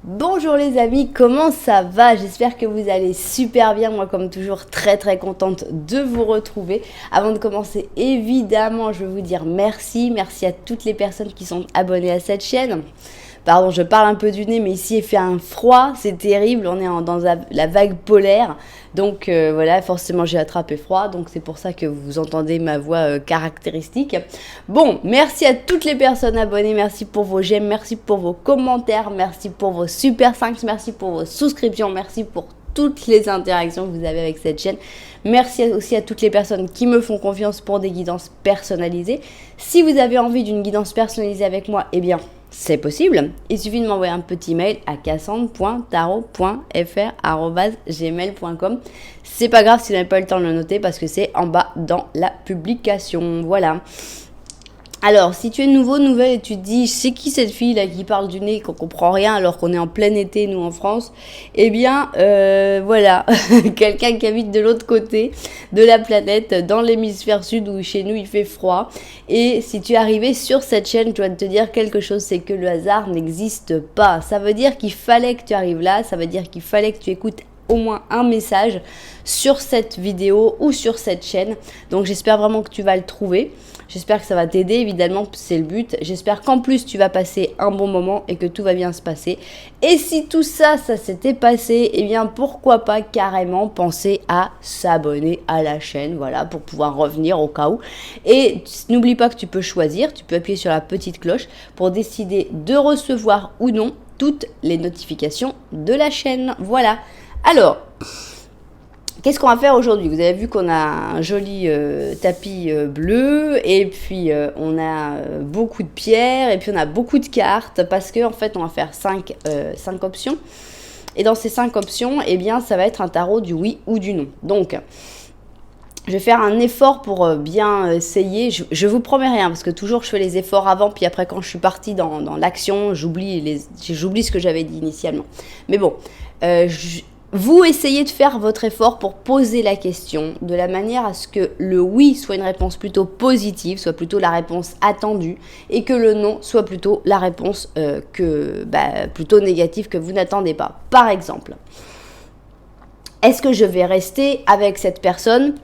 Bonjour les amis, comment ça va? J'espère que vous allez super bien. Moi, comme toujours, très contente de vous retrouver. Avant de commencer, évidemment, je veux vous dire merci. Merci à toutes les personnes qui sont abonnées à cette chaîne. Pardon, je parle un peu du nez, mais ici il fait un froid, c'est terrible, on est dans la vague polaire. Donc voilà, forcément j'ai attrapé froid, donc c'est pour ça que vous entendez ma voix caractéristique. Bon, merci à toutes les personnes abonnées, merci pour vos j'aime, merci pour vos commentaires, merci pour vos super 5, merci pour vos souscriptions, merci pour toutes les interactions que vous avez avec cette chaîne. Merci aussi à toutes les personnes qui me font confiance pour des guidances personnalisées. Si vous avez envie d'une guidance personnalisée avec moi, eh bien, c'est possible. Il suffit de m'envoyer un petit mail à cassandre.tarot.fr@gmail.com. C'est pas grave si vous n'avez pas eu le temps de le noter parce que c'est en bas dans la publication. Voilà. Alors, si tu es nouveau, nouvelle et tu te dis, c'est qui cette fille là qui parle du nez, qu'on comprend rien alors qu'on est en plein été, nous en France, eh bien, voilà, quelqu'un qui habite de l'autre côté de la planète, dans l'hémisphère sud où chez nous il fait froid. Et si tu es arrivé sur cette chaîne, je dois te dire quelque chose, c'est que le hasard n'existe pas. Ça veut dire qu'il fallait que tu arrives là, ça veut dire qu'il fallait que tu écoutes au moins un message sur cette vidéo ou sur cette chaîne. Donc j'espère vraiment que tu vas le trouver. J'espère que ça va t'aider, évidemment, c'est le but. J'espère qu'en plus, tu vas passer un bon moment et que tout va bien se passer. Et si tout ça, ça s'était passé, eh bien, pourquoi pas carrément penser à s'abonner à la chaîne, voilà, pour pouvoir revenir au cas où. Et n'oublie pas que tu peux choisir, tu peux appuyer sur la petite cloche pour décider de recevoir ou non toutes les notifications de la chaîne. Voilà. Alors, qu'est-ce qu'on va faire aujourd'hui? Vous avez vu qu'on a un joli tapis bleu et puis on a beaucoup de pierres et puis on a beaucoup de cartes parce qu'en fait on va faire 5 options. Et dans ces 5 options, eh bien ça va être un tarot du oui ou du non. Donc, je vais faire un effort pour bien essayer. Je vous promets rien parce que toujours je fais les efforts avant puis après quand je suis partie dans l'action, j'oublie ce que j'avais dit initialement. Mais bon, vous essayez de faire votre effort pour poser la question de la manière à ce que le oui soit une réponse plutôt positive, soit plutôt la réponse attendue, et que le non soit plutôt la réponse plutôt négative que vous n'attendez pas. Par exemple, est-ce que je vais rester avec cette personne?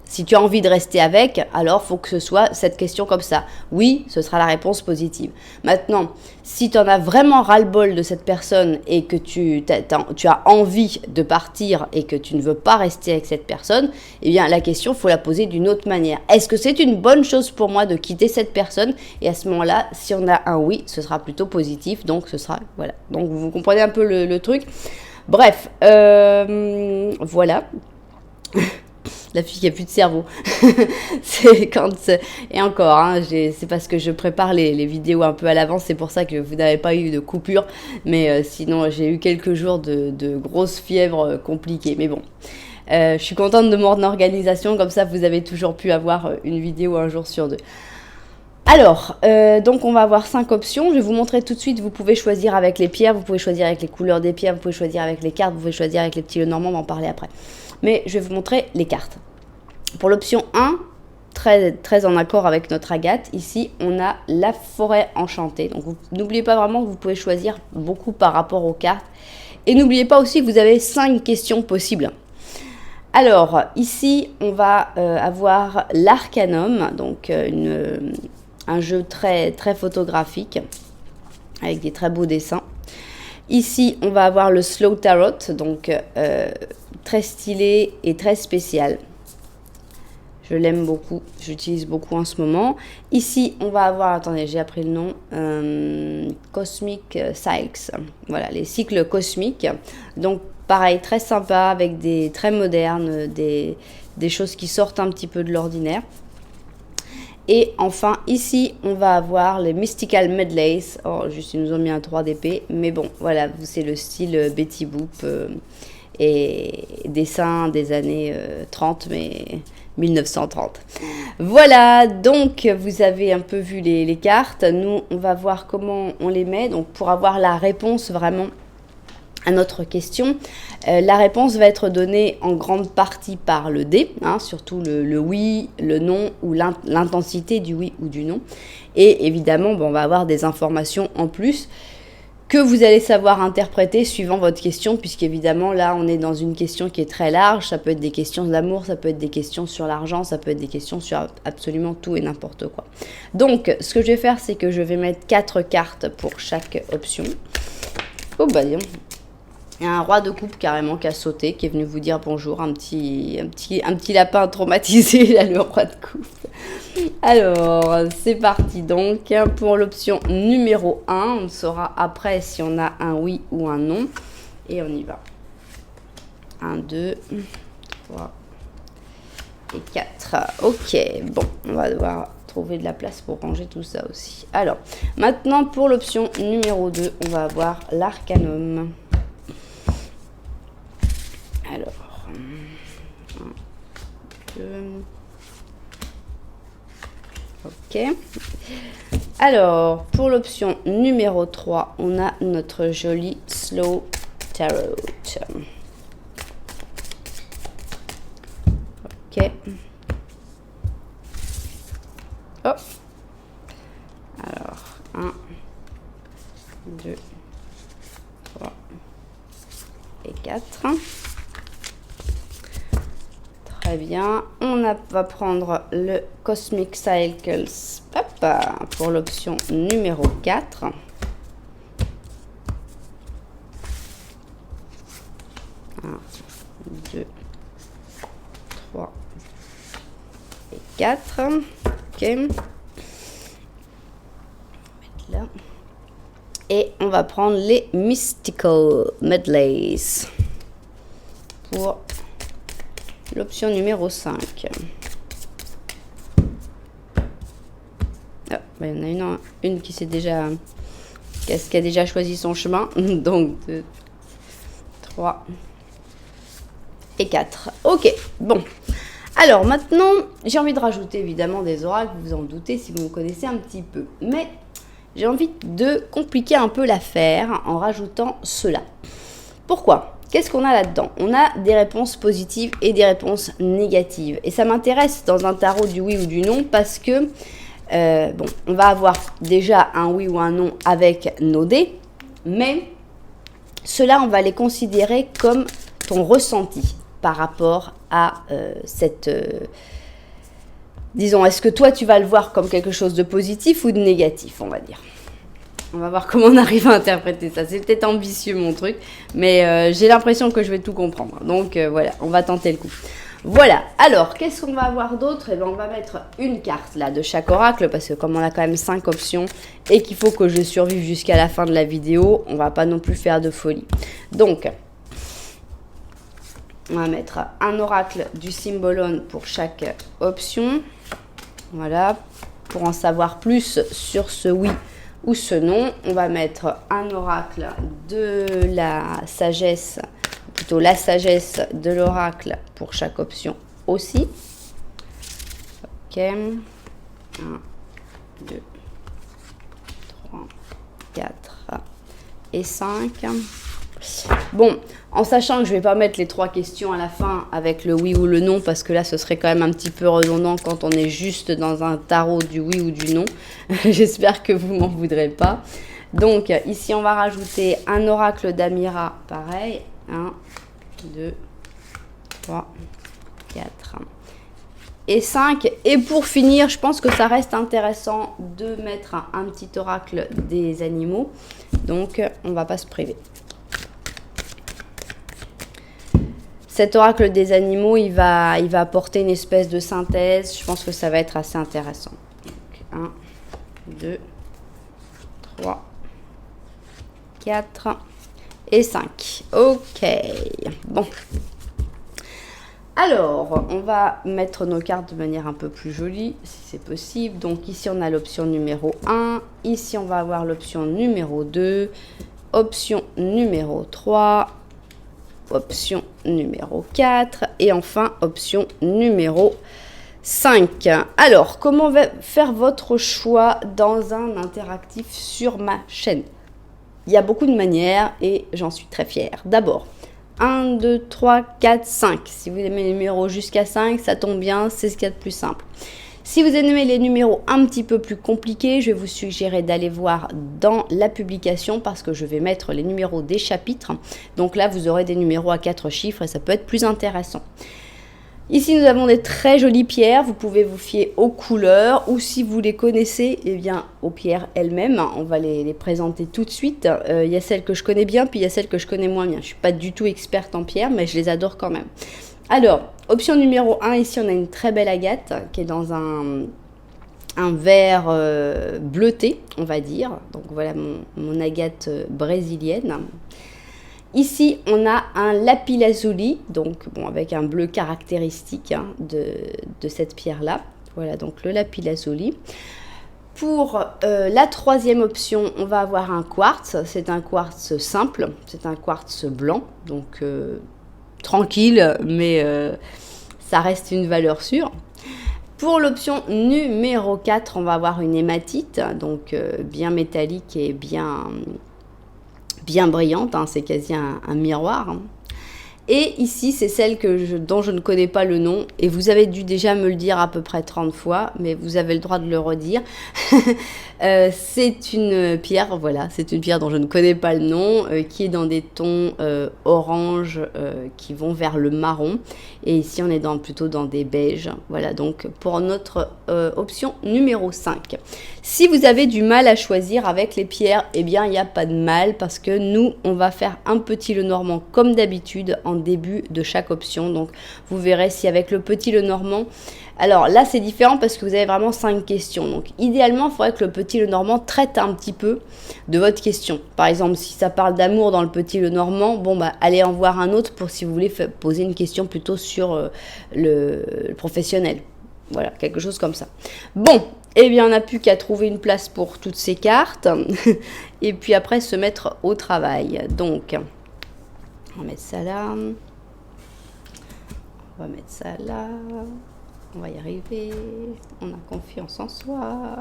Si tu as envie de rester avec, alors il faut que ce soit cette question comme ça. Oui, ce sera la réponse positive. Maintenant, si tu en as vraiment ras-le-bol de cette personne et que tu as envie de partir et que tu ne veux pas rester avec cette personne, eh bien la question, il faut la poser d'une autre manière. Est-ce que c'est une bonne chose pour moi de quitter cette personne? Et à ce moment-là, si on a un oui, ce sera plutôt positif. Donc ce sera, voilà. Donc vous comprenez un peu le truc. Bref, voilà. La fille qui a plus de cerveau. C'est quand... Et encore, hein, c'est parce que je prépare les vidéos un peu à l'avance, c'est pour ça que vous n'avez pas eu de coupure. Mais sinon, j'ai eu quelques jours de grosses fièvres compliquées. Mais bon, je suis contente de mon organisation, comme ça vous avez toujours pu avoir une vidéo un jour sur deux. Alors, donc on va avoir 5 options. Je vais vous montrer tout de suite. Vous pouvez choisir avec les pierres, vous pouvez choisir avec les couleurs des pierres, vous pouvez choisir avec les cartes, vous pouvez choisir avec les petits lenormands, on va en parler après. Mais je vais vous montrer les cartes. Pour l'option 1, très en accord avec notre agate, ici on a la forêt enchantée. Donc n'oubliez pas vraiment que vous pouvez choisir beaucoup par rapport aux cartes. Et n'oubliez pas aussi que vous avez 5 questions possibles. Alors ici on va avoir l'arcanum, donc un jeu très photographique avec des très beaux dessins. Ici, on va avoir le Slow Tarot, donc très stylé et très spécial. Je l'aime beaucoup, j'utilise beaucoup en ce moment. Ici, on va avoir, attendez, j'ai appris le nom, Cosmic Cycles. Voilà, les cycles cosmiques. Donc, pareil, très sympa, avec des très modernes, des choses qui sortent un petit peu de l'ordinaire. Et enfin, ici, on va avoir les Mystical Medleys. Oh, juste, ils nous ont mis un 3 d'épée. Mais bon, voilà, c'est le style Betty Boop et dessin des années 30, mais 1930. Voilà, donc vous avez un peu vu les cartes. Nous, on va voir comment on les met. Donc, pour avoir la réponse vraiment à notre question, la réponse va être donnée en grande partie par le dé, hein, surtout le oui, le non ou l'intensité du oui ou du non. Et évidemment, on va avoir des informations en plus que vous allez savoir interpréter suivant votre question, puisqu'évidemment, là, on est dans une question qui est très large. Ça peut être des questions de l'amour, ça peut être des questions sur l'argent, ça peut être des questions sur absolument tout et n'importe quoi. Donc, ce que je vais faire, c'est que je vais mettre 4 cartes pour chaque option. Oh, bah, disons. Il y a un roi de coupe carrément qui a sauté, qui est venu vous dire bonjour, un petit lapin traumatisé, là, le roi de coupe. Alors, c'est parti donc pour l'option numéro 1. On saura après si on a un oui ou un non. Et on y va. 1, 2, 3 et 4. Ok, bon, on va devoir trouver de la place pour ranger tout ça aussi. Alors, maintenant pour l'option numéro 2, on va avoir l'arcanum. Alors, 1, 2... Ok. Alors, pour l'option numéro 3, on a notre joli Slow Tarot. Ok. Oh. Alors, 1, 2, 3 et 4. Très bien, va prendre le Cosmic Cycles pour l'option numéro 4. 1, 2, 3 et 4. Ok. On va mettre là. Et on va prendre les Mystical Medleys pour l'option numéro 5. Ah, bah, il y en a une qui s'est déjà... qui a déjà choisi son chemin. Donc, 2, 3 et 4. Ok, bon. Alors, maintenant, j'ai envie de rajouter évidemment des oracles, vous vous en doutez si vous me connaissez un petit peu. Mais j'ai envie de compliquer un peu l'affaire en rajoutant cela. Pourquoi ? Qu'est-ce qu'on a là-dedans? On a des réponses positives et des réponses négatives. Et ça m'intéresse dans un tarot du oui ou du non parce que, bon, on va avoir déjà un oui ou un non avec nos dés, mais cela, on va les considérer comme ton ressenti par rapport à disons, est-ce que toi, tu vas le voir comme quelque chose de positif ou de négatif, on va dire. On va voir comment on arrive à interpréter ça. C'est peut-être ambitieux mon truc, mais j'ai l'impression que je vais tout comprendre. Donc voilà, on va tenter le coup. Voilà, alors qu'est-ce qu'on va avoir d'autre? Eh bien, on va mettre une carte là de chaque oracle, parce que comme on a quand même 5 options et qu'il faut que je survive jusqu'à la fin de la vidéo, on va pas non plus faire de folie. Donc, on va mettre un oracle du Symbolon pour chaque option. Voilà, pour en savoir plus sur ce oui ou ce non, on va mettre un oracle de la sagesse, plutôt la sagesse de l'oracle pour chaque option aussi. Ok. 1, 2, 3, 4 et 5. Bon, en sachant que je ne vais pas mettre les 3 questions à la fin avec le oui ou le non, parce que là, ce serait quand même un petit peu redondant quand on est juste dans un tarot du oui ou du non. J'espère que vous m'en voudrez pas. Donc, ici, on va rajouter un oracle d'Amira, pareil. 1, 2, 3, 4 et 5. Et pour finir, je pense que ça reste intéressant de mettre un petit oracle des animaux. Donc, on ne va pas se priver. Cet oracle des animaux, il va apporter une espèce de synthèse. Je pense que ça va être assez intéressant. Donc, 1, 2, 3, 4 et 5. Ok. Bon. Alors, on va mettre nos cartes de manière un peu plus jolie, si c'est possible. Donc, ici, on a l'option numéro 1. Ici, on va avoir l'option numéro 2. Option numéro 3. Option numéro 4 et enfin option numéro 5. Alors, comment faire votre choix dans un interactif sur ma chaîne? Il y a beaucoup de manières et j'en suis très fière. D'abord, 1, 2, 3, 4, 5. Si vous aimez les numéros jusqu'à 5, ça tombe bien, c'est ce qu'il y a de plus simple. Si vous aimez les numéros un petit peu plus compliqués, je vais vous suggérer d'aller voir dans la publication parce que je vais mettre les numéros des chapitres. Donc là, vous aurez des numéros à 4 chiffres et ça peut être plus intéressant. Ici, nous avons des très jolies pierres. Vous pouvez vous fier aux couleurs ou si vous les connaissez, eh bien, aux pierres elles-mêmes. On va les présenter tout de suite. Il y a celles que je connais bien, puis il y a celles que je connais moins bien. Je ne suis pas du tout experte en pierres, mais je les adore quand même. Alors, option numéro 1, ici, on a une très belle agate qui est dans un vert bleuté, on va dire. Donc, voilà mon agate brésilienne. Ici, on a un lapis-lazuli, donc bon, avec un bleu caractéristique de cette pierre-là. Voilà, donc le lapis-lazuli. Pour la troisième option, on va avoir un quartz. C'est un quartz simple, c'est un quartz blanc, donc tranquille, mais ça reste une valeur sûre. Pour l'option numéro 4, on va avoir une hématite, donc bien métallique et bien brillante, hein, c'est quasi un miroir. Hein. Et ici, c'est celle dont je ne connais pas le nom, et vous avez dû déjà me le dire à peu près 30 fois, mais vous avez le droit de le redire. C'est une pierre, voilà, c'est une pierre dont je ne connais pas le nom, qui est dans des tons orange qui vont vers le marron. Et ici, on est plutôt dans des beiges. Voilà, donc pour notre option numéro 5. Si vous avez du mal à choisir avec les pierres, eh bien, il n'y a pas de mal parce que nous, on va faire un petit Lenormand comme d'habitude en début de chaque option. Donc, vous verrez si avec le petit Lenormand... Alors là, c'est différent parce que vous avez vraiment 5 questions. Donc, idéalement, il faudrait que le petit Lenormand traite un petit peu de votre question. Par exemple, si ça parle d'amour dans le petit Lenormand, bon, bah, allez en voir un autre pour si vous voulez poser une question plutôt sur le professionnel. Voilà, quelque chose comme ça. Bon, eh bien, on n'a plus qu'à trouver une place pour toutes ces cartes. Et puis après, se mettre au travail. Donc, on va mettre ça là. On va mettre ça là. On va y arriver. On a confiance en soi.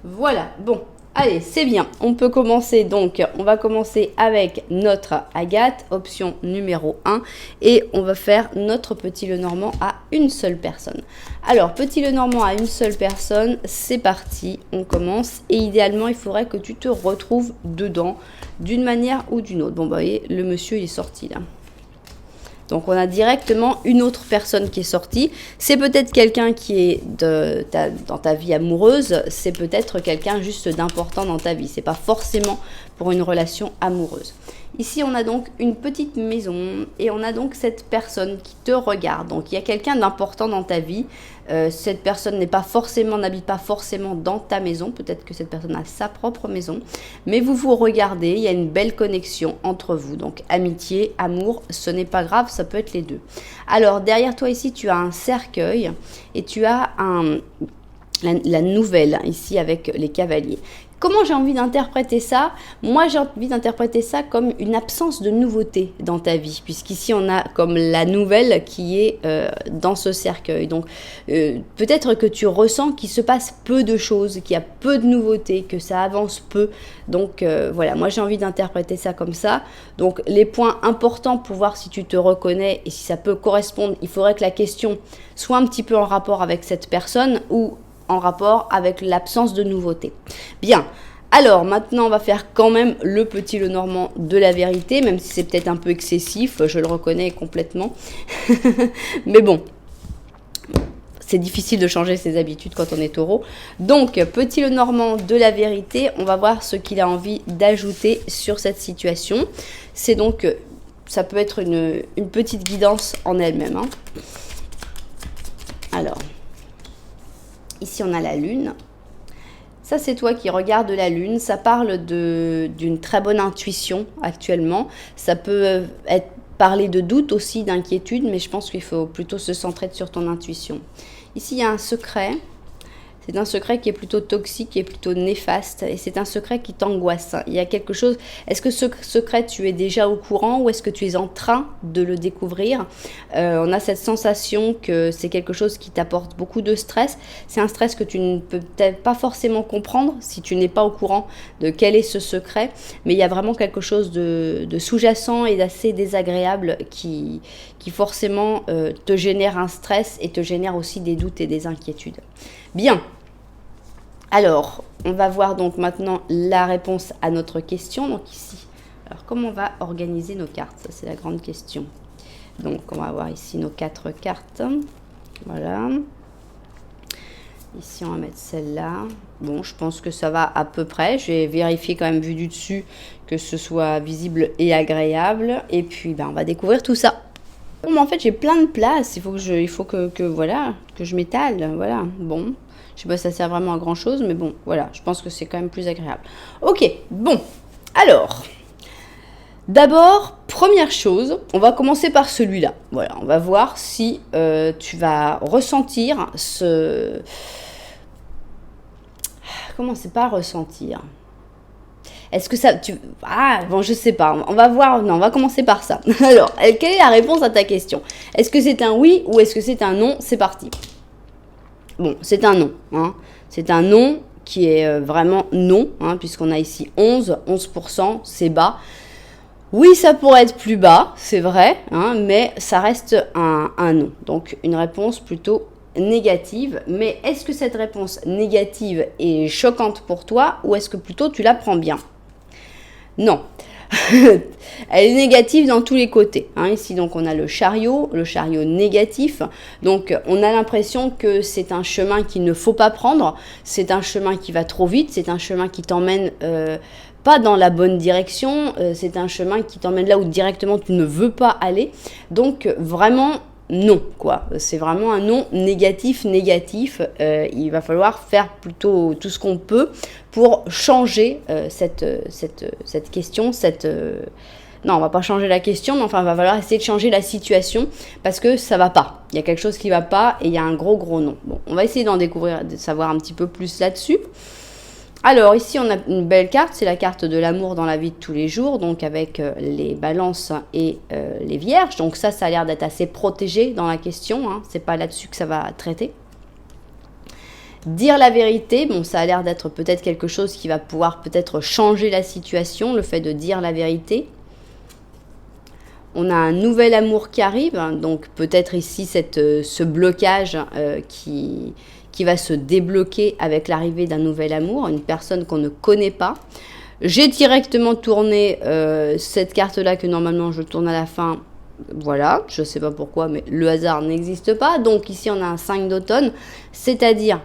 Voilà, bon. Allez, c'est bien. On peut commencer. Donc, on va commencer avec notre agate, option numéro 1. Et on va faire notre petit Lenormand à une seule personne. Alors, petit Lenormand à une seule personne, c'est parti. On commence. Et idéalement, il faudrait que tu te retrouves dedans d'une manière ou d'une autre. Bon, bah, vous voyez, le monsieur, il est sorti là. Donc, on a directement une autre personne qui est sortie. C'est peut-être quelqu'un qui est dans ta vie amoureuse. C'est peut-être quelqu'un juste d'important dans ta vie. Ce n'est pas forcément pour une relation amoureuse. Ici, on a donc une petite maison et on a donc cette personne qui te regarde. Donc, il y a quelqu'un d'important dans ta vie. Cette personne n'habite pas forcément dans ta maison. Peut-être que cette personne a sa propre maison. Mais vous vous regardez, il y a une belle connexion entre vous. Donc, amitié, amour, ce n'est pas grave, ça peut être les deux. Alors, derrière toi ici, tu as un cercueil et tu as la nouvelle ici avec les cavaliers. Comment j'ai envie d'interpréter ça? Moi, j'ai envie d'interpréter ça comme une absence de nouveauté dans ta vie, puisqu'ici, on a comme la nouvelle qui est dans ce cercueil. Donc, peut-être que tu ressens qu'il se passe peu de choses, qu'il y a peu de nouveautés, que ça avance peu. Donc, voilà, moi, j'ai envie d'interpréter ça comme ça. Donc, les points importants pour voir si tu te reconnais et si ça peut correspondre, il faudrait que la question soit un petit peu en rapport avec cette personne ou en rapport avec l'absence de nouveauté. Bien, alors maintenant on va faire quand même le petit Lenormand de la vérité, même si c'est peut-être un peu excessif, je le reconnais complètement. Mais bon, c'est difficile de changer ses habitudes quand on est taureau. Donc, petit Lenormand de la vérité, on va voir ce qu'il a envie d'ajouter sur cette situation. C'est donc, ça peut être une petite guidance en elle-même. Hein. Alors... Ici, on a la lune. Ça, c'est toi qui regardes la lune. Ça parle d'une très bonne intuition actuellement. Ça peut parler de doute aussi, d'inquiétude, mais je pense qu'il faut plutôt se centrer sur ton intuition. Ici, il y a un secret. c'est un secret qui est plutôt toxique, qui est plutôt néfaste, et c'est un secret qui t'angoisse. Il y a quelque chose, est-ce que ce secret, tu es déjà au courant, ou est-ce que tu es en train de le découvrir? On a cette sensation que c'est quelque chose qui t'apporte beaucoup de stress. C'est un stress que tu ne peux peut-être pas forcément comprendre si tu n'es pas au courant de quel est ce secret, mais il y a vraiment quelque chose de sous-jacent et d'assez désagréable qui forcément te génère un stress et te génère aussi des doutes et des inquiétudes. Bien. Alors, on va voir donc maintenant la réponse à notre question. Donc ici, alors comment on va organiser nos cartes? Ça, c'est la grande question. Donc, on va avoir ici nos 4 cartes. Voilà. Ici, on va mettre celle-là. Bon, je pense que ça va à peu près. Je vais vérifier quand même, vu du dessus, que ce soit visible et agréable. Et puis, on va découvrir tout ça. Bon, mais en fait, j'ai plein de place. Il faut que voilà, que je m'étale. Voilà, bon. Je sais pas si ça sert vraiment à grand chose, mais bon, voilà. Je pense que c'est quand même plus agréable. Ok, bon. Alors, d'abord, première chose, on va commencer par celui-là. Voilà, on va voir si tu vas ressentir ce... Comment c'est pas ressentir? Est-ce que ça... bon, je sais pas. On va voir... Non, on va commencer par ça. Alors, quelle est la réponse à ta question? Est-ce que c'est un oui ou est-ce que c'est un non? C'est parti. Bon, c'est un non. Hein. C'est un non qui est vraiment non, hein, puisqu'on a ici 11%, c'est bas. Oui, ça pourrait être plus bas, c'est vrai, hein, mais ça reste un non. Donc, une réponse plutôt négative. Mais est-ce que cette réponse négative est choquante pour toi ou est-ce que plutôt tu la prends bien? Non. Elle est négative dans tous les côtés. Hein. Ici, donc, on a le chariot négatif. Donc, on a l'impression que c'est un chemin qu'il ne faut pas prendre. C'est un chemin qui va trop vite. C'est un chemin qui t'emmène pas dans la bonne direction. C'est un chemin qui t'emmène là où directement tu ne veux pas aller. Donc, vraiment... non, quoi. C'est vraiment un non négatif. Il va falloir faire plutôt tout ce qu'on peut pour changer cette question. Non, on va pas changer la question, mais enfin, il va falloir essayer de changer la situation parce que ça va pas. Il y a quelque chose qui va pas et il y a un gros non. Bon, on va essayer d'en découvrir, de savoir un petit peu plus là-dessus. Alors ici on a une belle carte, c'est la carte de l'amour dans la vie de tous les jours, donc avec les balances et les vierges. Donc ça a l'air d'être assez protégé dans la question, hein. C'est pas là-dessus que ça va traiter. Dire la vérité, bon ça a l'air d'être peut-être quelque chose qui va pouvoir peut-être changer la situation, le fait de dire la vérité. On a un nouvel amour qui arrive, hein, donc peut-être ici ce blocage qui va se débloquer avec l'arrivée d'un nouvel amour, une personne qu'on ne connaît pas. J'ai directement tourné cette carte-là que normalement je tourne à la fin. Voilà, je ne sais pas pourquoi, mais le hasard n'existe pas. Donc ici, on a un 5 d'automne, c'est-à-dire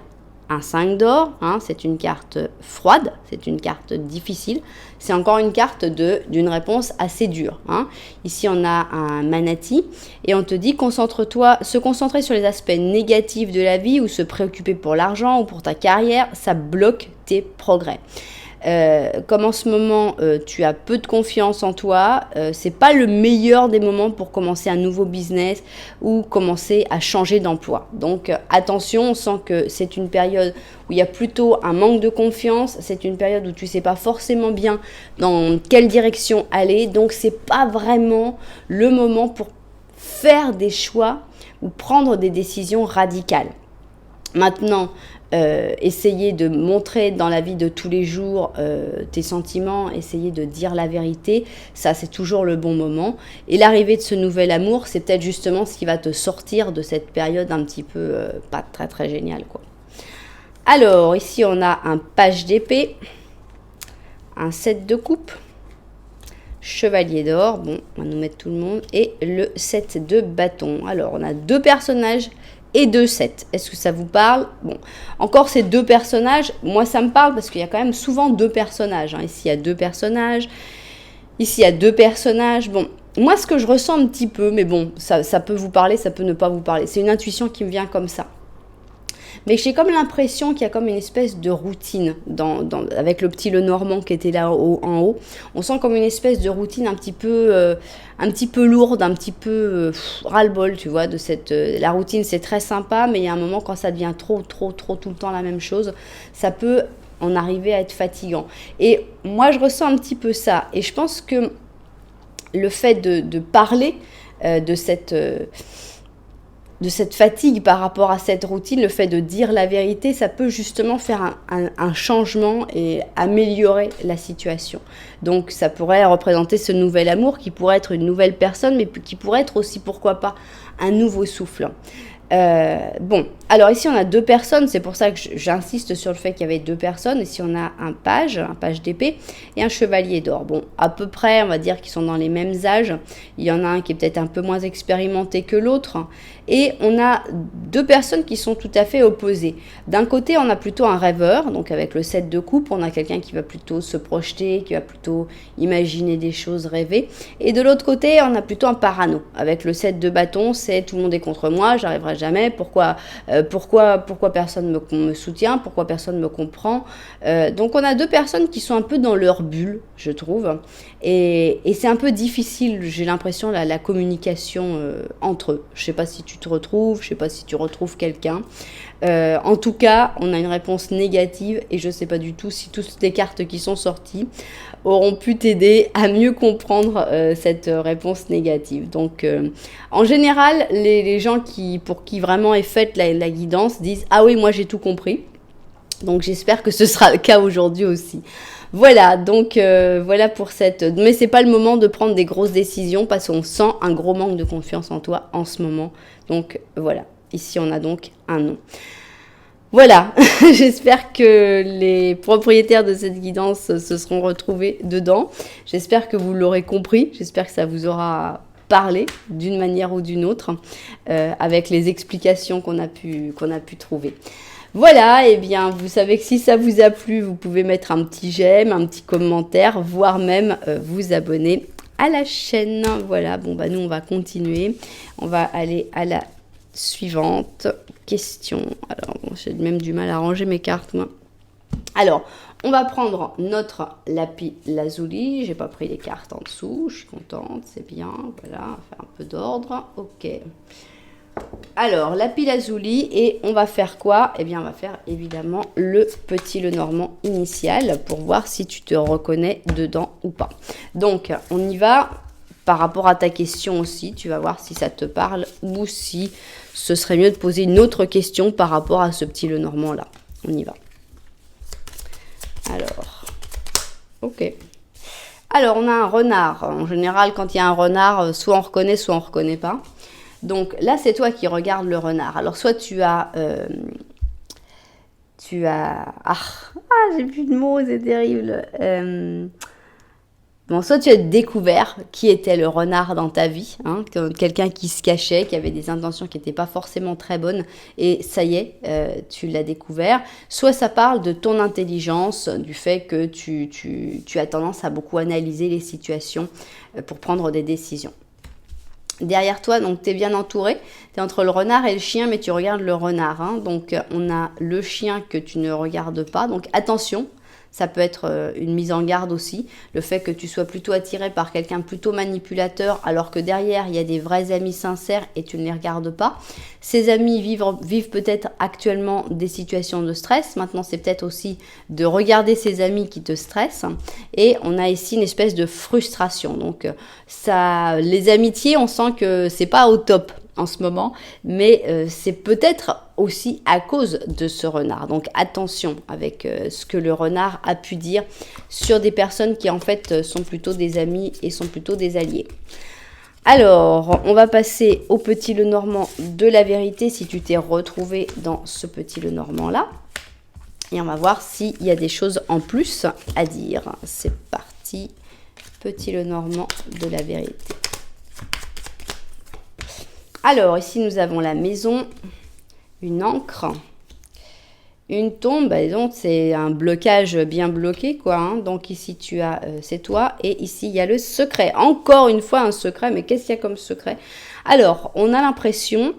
un 5 d'or. Hein, c'est une carte froide, c'est une carte difficile. C'est encore une carte d'une réponse assez dure. Hein. Ici, on a un manati et on te dit se concentrer sur les aspects négatifs de la vie ou se préoccuper pour l'argent ou pour ta carrière, ça bloque tes progrès. Comme en ce moment tu as peu de confiance en toi, c'est pas le meilleur des moments pour commencer un nouveau business ou commencer à changer d'emploi. Donc attention, on sent que c'est une période où il y a plutôt un manque de confiance, c'est une période où tu sais pas forcément bien dans quelle direction aller, donc c'est pas vraiment le moment pour faire des choix ou prendre des décisions radicales. Maintenant, essayer de montrer dans la vie de tous les jours tes sentiments, essayer de dire la vérité, ça c'est toujours le bon moment. Et l'arrivée de ce nouvel amour, c'est peut-être justement ce qui va te sortir de cette période un petit peu pas très très géniale, quoi. Alors, ici on a un page d'épée, un 7 de coupe, chevalier d'or, bon, on va nous mettre tout le monde, et le 7 de bâton. Alors, on a 2 personnages et 2 7. Est-ce que ça vous parle? Bon, encore ces 2 personnages, moi ça me parle parce qu'il y a quand même souvent 2 personnages. Hein. Ici, il y a 2 personnages. Ici, il y a 2 personnages. Bon, moi, ce que je ressens un petit peu, mais bon, ça peut vous parler, ça peut ne pas vous parler. C'est une intuition qui me vient comme ça. Mais j'ai comme l'impression qu'il y a comme une espèce de routine avec le petit Lenormand qui était là en haut. On sent comme une espèce de routine un petit peu lourde, un petit peu ras-le-bol, tu vois, de la routine c'est très sympa, mais il y a un moment quand ça devient trop tout le temps la même chose, ça peut en arriver à être fatigant. Et moi je ressens un petit peu ça, et je pense que le fait de parler de cette fatigue par rapport à cette routine, le fait de dire la vérité, ça peut justement faire un changement et améliorer la situation. Donc ça pourrait représenter ce nouvel amour qui pourrait être une nouvelle personne, mais qui pourrait être aussi, pourquoi pas, un nouveau souffle. Bon, alors ici on a 2 personnes, c'est pour ça que j'insiste sur le fait qu'il y avait 2 personnes. Ici on a un page d'épée et un chevalier d'or. Bon, à peu près, on va dire qu'ils sont dans les mêmes âges. Il y en a un qui est peut-être un peu moins expérimenté que l'autre. Et on a 2 personnes qui sont tout à fait opposées. D'un côté, on a plutôt un rêveur, donc avec le 7 de coupe, on a quelqu'un qui va plutôt se projeter, qui va plutôt imaginer des choses, rêver. Et de l'autre côté, on a plutôt un parano. Avec le 7 de bâton, c'est tout le monde est contre moi, j'arriverai jamais, pourquoi personne me soutient, pourquoi personne me comprend. Donc on a 2 personnes qui sont un peu dans leur bulle, je trouve. Et c'est un peu difficile, j'ai l'impression, la communication entre eux. Je sais pas si tu te retrouves, je sais pas si tu retrouves quelqu'un. En tout cas, on a une réponse négative et je sais pas du tout si toutes les cartes qui sont sorties auront pu t'aider à mieux comprendre cette réponse négative. Donc, en général, les gens pour qui vraiment est faite la guidance disent « Ah oui, moi j'ai tout compris ». Donc, j'espère que ce sera le cas aujourd'hui aussi. Voilà, donc voilà pour cette... Mais c'est pas le moment de prendre des grosses décisions parce qu'on sent un gros manque de confiance en toi en ce moment. Donc voilà, ici on a donc un non. Voilà, j'espère que les propriétaires de cette guidance se seront retrouvés dedans. J'espère que vous l'aurez compris, j'espère que ça vous aura parlé d'une manière ou d'une autre avec les explications qu'on a pu trouver. Voilà, et bien vous savez que si ça vous a plu, vous pouvez mettre un petit j'aime, un petit commentaire, voire même vous abonner à la chaîne. Voilà, bon bah nous on va continuer, on va aller à la suivante question. Alors bon, j'ai même du mal à ranger mes cartes moi. Alors, on va prendre notre lapis lazuli, j'ai pas pris les cartes en dessous, je suis contente, c'est bien, voilà, on va faire un peu d'ordre, ok. Alors, lapis lazuli, et on va faire quoi? Eh bien, on va faire évidemment le petit Lenormand initial pour voir si tu te reconnais dedans ou pas. Donc, on y va par rapport à ta question aussi. Tu vas voir si ça te parle ou si ce serait mieux de poser une autre question par rapport à ce petit Lenormand là. On y va. Alors, ok. Alors, on a un renard. En général, quand il y a un renard, soit on reconnaît, soit on ne reconnaît pas. Donc là, c'est toi qui regardes le renard. Alors, soit tu as... j'ai plus de mots, c'est terrible. Bon, soit tu as découvert qui était le renard dans ta vie, hein, quelqu'un qui se cachait, qui avait des intentions qui n'étaient pas forcément très bonnes, et ça y est, tu l'as découvert. Soit ça parle de ton intelligence, du fait que tu as tendance à beaucoup analyser les situations pour prendre des décisions. Derrière toi, donc tu es bien entouré, tu es entre le renard et le chien, mais tu regardes le renard. Hein, donc on a le chien que tu ne regardes pas, donc attention. Ça peut être une mise en garde aussi, le fait que tu sois plutôt attiré par quelqu'un plutôt manipulateur, alors que derrière, il y a des vrais amis sincères et tu ne les regardes pas. Ces amis vivent peut-être actuellement des situations de stress. Maintenant, c'est peut-être aussi de regarder ces amis qui te stressent. Et on a ici une espèce de frustration. Donc, les amitiés, on sent que c'est pas au top en ce moment, mais c'est peut-être aussi à cause de ce renard. Donc attention avec ce que le renard a pu dire sur des personnes qui en fait sont plutôt des amis et sont plutôt des alliés. Alors, on va passer au petit Lenormand de la vérité si tu t'es retrouvé dans ce petit Lenormand là. Et on va voir s'il y a des choses en plus à dire. C'est parti, petit Lenormand de la vérité. Alors, ici, nous avons la maison, une encre, une tombe. Bah, donc, c'est un blocage bien bloqué, quoi. Hein. Donc, ici, tu as, c'est toi. Et ici, il y a le secret. Encore une fois, un secret. Mais qu'est-ce qu'il y a comme secret? Alors, on a l'impression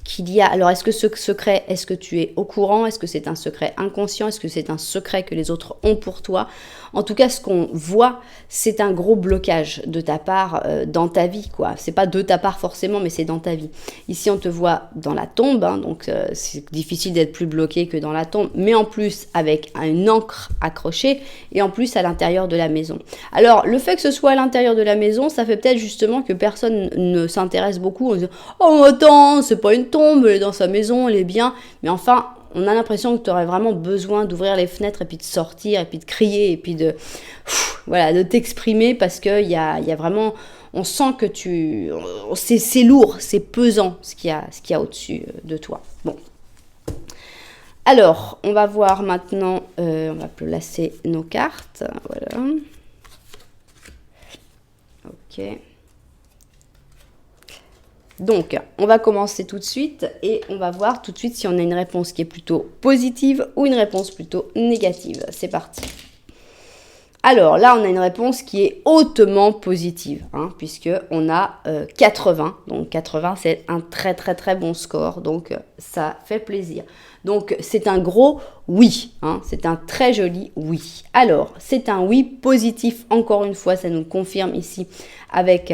qu'il y a... Alors, est-ce que ce secret, est-ce que tu es au courant? Est-ce que c'est un secret inconscient? Est-ce que c'est un secret que les autres ont pour toi? En tout cas, ce qu'on voit, c'est un gros blocage de ta part dans ta vie, quoi. C'est pas de ta part forcément, mais c'est dans ta vie. Ici, on te voit dans la tombe, hein, donc c'est difficile d'être plus bloqué que dans la tombe, mais en plus avec une encre accrochée et en plus à l'intérieur de la maison. Alors, le fait que ce soit à l'intérieur de la maison, ça fait peut-être justement que personne ne s'intéresse beaucoup. On se dit « Oh, attends, c'est pas une tombe, elle est dans sa maison, elle est bien. » Mais enfin, on a l'impression que tu aurais vraiment besoin d'ouvrir les fenêtres et puis de sortir et puis de crier et puis de t'exprimer parce qu'il y a vraiment... On sent que c'est lourd, c'est pesant ce qu'il y a au-dessus de toi. Bon. Alors, on va voir maintenant, on va placer nos cartes. Voilà. Ok. Donc, on va commencer tout de suite et on va voir tout de suite si on a une réponse qui est plutôt positive ou une réponse plutôt négative. C'est parti. Alors là, on a une réponse qui est hautement positive, hein, puisqu'on a 80. Donc 80, c'est un très très très bon score, donc ça fait plaisir. Donc c'est un gros oui, hein, c'est un très joli oui. Alors, c'est un oui positif, encore une fois, ça nous confirme ici avec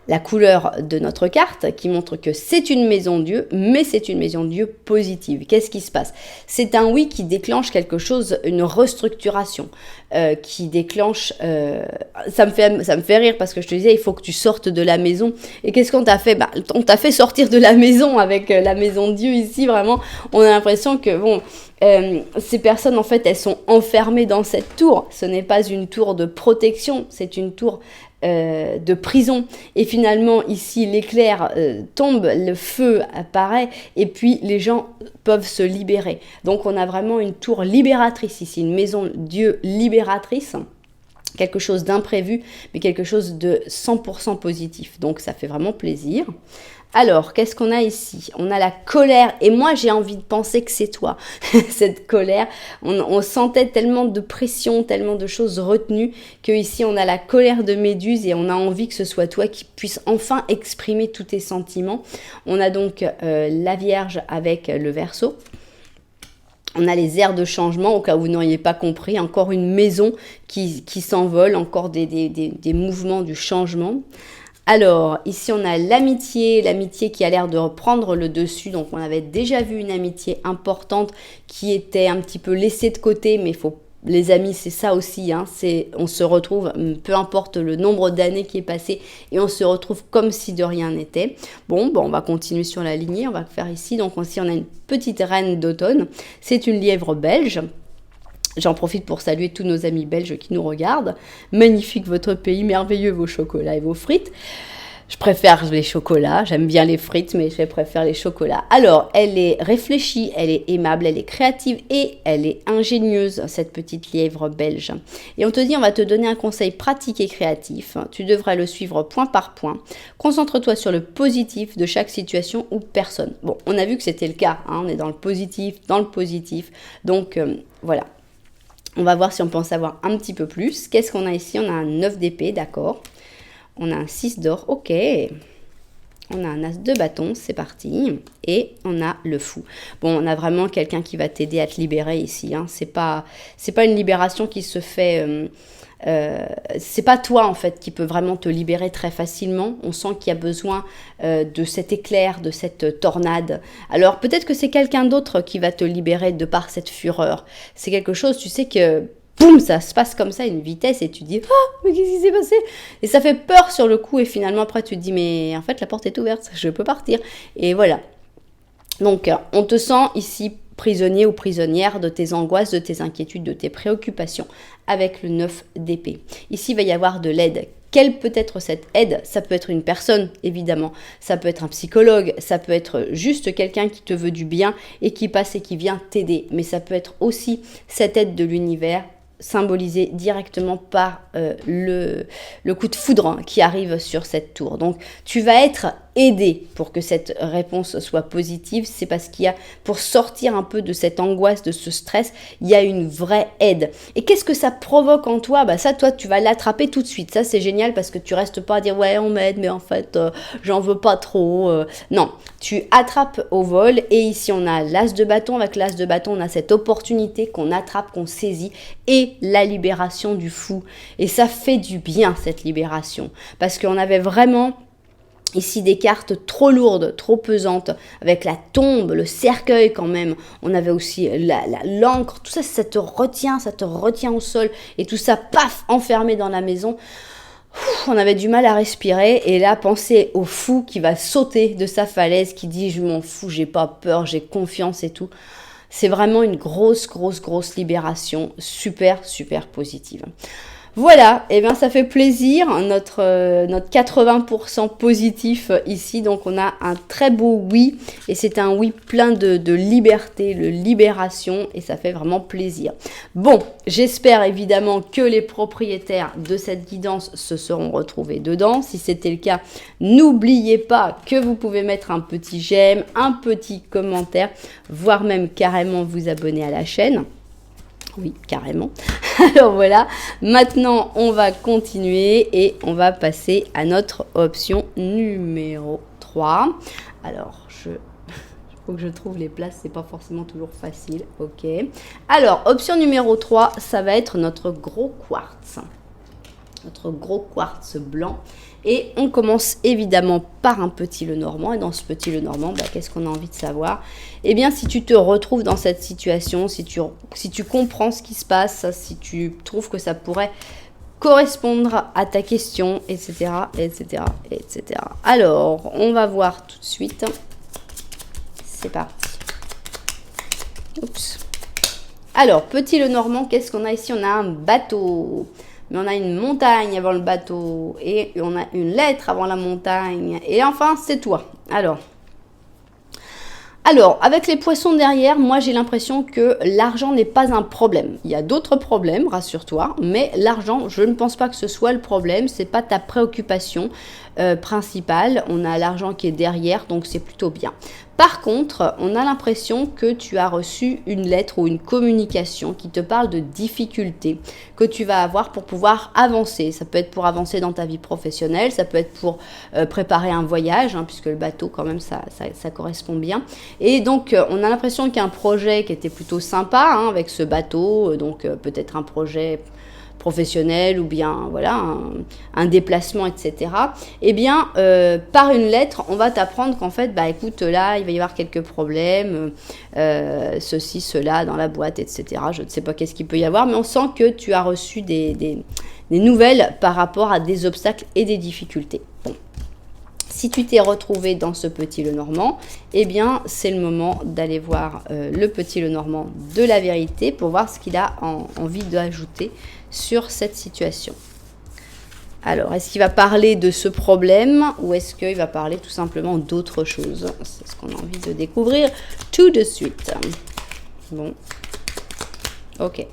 la couleur de notre carte qui montre que c'est une maison Dieu, mais c'est une maison Dieu positive. Qu'est-ce qui se passe? C'est un oui qui déclenche quelque chose, une restructuration, qui déclenche... ça me fait rire parce que je te disais, il faut que tu sortes de la maison. Et qu'est-ce qu'on t'a fait? On t'a fait sortir de la maison avec la maison Dieu ici, vraiment. On a l'impression que, bon... ces personnes, en fait, elles sont enfermées dans cette tour. Ce n'est pas une tour de protection, c'est une tour de prison. Et finalement, ici, l'éclair tombe, le feu apparaît, et puis les gens peuvent se libérer. Donc, on a vraiment une tour libératrice ici, une maison Dieu libératrice. Quelque chose d'imprévu, mais quelque chose de 100% positif. Donc, ça fait vraiment plaisir. Alors, qu'est-ce qu'on a ici? On a la colère. Et moi, j'ai envie de penser que c'est toi. Cette colère, on sentait tellement de pression, tellement de choses retenues, qu'ici, on a la colère de Méduse et on a envie que ce soit toi qui puisse enfin exprimer tous tes sentiments. On a donc la Vierge avec le Verseau. On a les airs de changement, au cas où vous n'auriez pas compris. Encore une maison qui s'envole, encore des mouvements du changement. Alors, ici, on a l'amitié qui a l'air de reprendre le dessus. Donc, on avait déjà vu une amitié importante qui était un petit peu laissée de côté, mais les amis, c'est ça aussi, hein, on se retrouve, peu importe le nombre d'années qui est passé, et on se retrouve comme si de rien n'était. Bon, on va continuer sur la lignée, on va faire ici. Donc, ici, on a une petite reine d'automne. C'est une lièvre belge. J'en profite pour saluer tous nos amis belges qui nous regardent. Magnifique votre pays, merveilleux vos chocolats et vos frites. Je préfère les chocolats, j'aime bien les frites, mais je préfère les chocolats. Alors, elle est réfléchie, elle est aimable, elle est créative et elle est ingénieuse, cette petite lièvre belge. Et on te dit, on va te donner un conseil pratique et créatif. Tu devrais le suivre point par point. Concentre-toi sur le positif de chaque situation ou personne. Bon, on a vu que c'était le cas, hein, on est dans le positif. Donc, voilà. On va voir si on peut en savoir un petit peu plus. Qu'est-ce qu'on a ici? On a un 9 d'épée, d'accord. On a un 6 d'or, ok. On a un as de bâton, c'est parti. Et on a le fou. Bon, on a vraiment quelqu'un qui va t'aider à te libérer ici. Hein. C'est pas une libération qui se fait... c'est pas toi en fait qui peut vraiment te libérer très facilement. On sent qu'il y a besoin de cet éclair, de cette tornade. Alors peut-être que c'est quelqu'un d'autre qui va te libérer de par cette fureur. C'est quelque chose, tu sais que boum, ça se passe comme ça à une vitesse et tu te dis oh mais qu'est-ce qui s'est passé? Et ça fait peur sur le coup et finalement après tu te dis mais en fait la porte est ouverte, je peux partir. Et voilà. Donc on te sent ici prisonnier ou prisonnière de tes angoisses, de tes inquiétudes, de tes préoccupations avec le 9 d'épée. Ici, il va y avoir de l'aide. Quelle peut être cette aide? Ça peut être une personne, évidemment. Ça peut être un psychologue. Ça peut être juste quelqu'un qui te veut du bien et qui passe et qui vient t'aider. Mais ça peut être aussi cette aide de l'univers symbolisé directement par le coup de foudre qui arrive sur cette tour. Donc, tu vas être aider pour que cette réponse soit positive, c'est parce qu'il y a, pour sortir un peu de cette angoisse, de ce stress, il y a une vraie aide. Et qu'est-ce que ça provoque en toi? Bah ça, toi, tu vas l'attraper tout de suite. Ça, c'est génial parce que tu restes pas à dire ouais, on m'aide, mais en fait, j'en veux pas trop. Non, tu attrapes au vol. Et ici, on a l'as de bâton. Avec l'as de bâton, on a cette opportunité qu'on attrape, qu'on saisit, et la libération du fou. Et ça fait du bien, cette libération, parce qu'on avait vraiment ici des cartes trop lourdes, trop pesantes, avec la tombe, le cercueil quand même. On avait aussi l'encre, tout ça, ça te retient au sol. Et tout ça, paf, enfermé dans la maison. On avait du mal à respirer. Et là, pensez au fou qui va sauter de sa falaise, qui dit « je m'en fous, j'ai pas peur, j'ai confiance et tout ». C'est vraiment une grosse libération, super positive. Voilà, et bien ça fait plaisir, notre 80% positif ici, donc on a un très beau oui, et c'est un oui plein de liberté, de libération, et ça fait vraiment plaisir. Bon, j'espère évidemment que les propriétaires de cette guidance se seront retrouvés dedans. Si c'était le cas, n'oubliez pas que vous pouvez mettre un petit j'aime, un petit commentaire, voire même carrément vous abonner à la chaîne. Oui, carrément. Alors voilà, maintenant on va continuer et on va passer à notre option numéro 3. Alors, il faut que je trouve les places, c'est pas forcément toujours facile. Ok. Alors, option numéro 3, ça va être notre gros quartz. Notre gros quartz blanc. Et on commence évidemment par un petit Lenormand. Et dans ce petit Lenormand, qu'est-ce qu'on a envie de savoir? Eh bien, si tu te retrouves dans cette situation, si tu comprends ce qui se passe, si tu trouves que ça pourrait correspondre à ta question, etc., etc., etc. Alors, on va voir tout de suite. C'est parti. Oups. Alors, petit Lenormand, qu'est-ce qu'on a ici? On a un bateau. Mais on a une montagne avant le bateau, et on a une lettre avant la montagne, et enfin, c'est toi. Alors, avec les poissons derrière, moi j'ai l'impression que l'argent n'est pas un problème. Il y a d'autres problèmes, rassure-toi, mais l'argent, je ne pense pas que ce soit le problème, c'est pas ta préoccupation principale. On a l'argent qui est derrière, donc c'est plutôt bien. Par contre, on a l'impression que tu as reçu une lettre ou une communication qui te parle de difficultés que tu vas avoir pour pouvoir avancer. Ça peut être pour avancer dans ta vie professionnelle, ça peut être pour préparer un voyage, puisque le bateau quand même ça correspond bien. Et donc on a l'impression qu'il y a un projet qui était plutôt sympa avec ce bateau, donc peut-être un projet professionnel ou bien voilà un déplacement, etc. Eh bien, par une lettre, on va t'apprendre qu'en fait, écoute, là, il va y avoir quelques problèmes, ceci, cela, dans la boîte, etc. Je ne sais pas qu'est-ce qu'il peut y avoir, mais on sent que tu as reçu des nouvelles par rapport à des obstacles et des difficultés. Bon. Si tu t'es retrouvé dans ce petit Lenormand, eh bien, c'est le moment d'aller voir le petit Lenormand de la vérité pour voir ce qu'il a envie d'ajouter sur cette situation. Alors, est-ce qu'il va parler de ce problème ou est-ce qu'il va parler tout simplement d'autre chose? C'est ce qu'on a envie de découvrir tout de suite. Bon. Ok.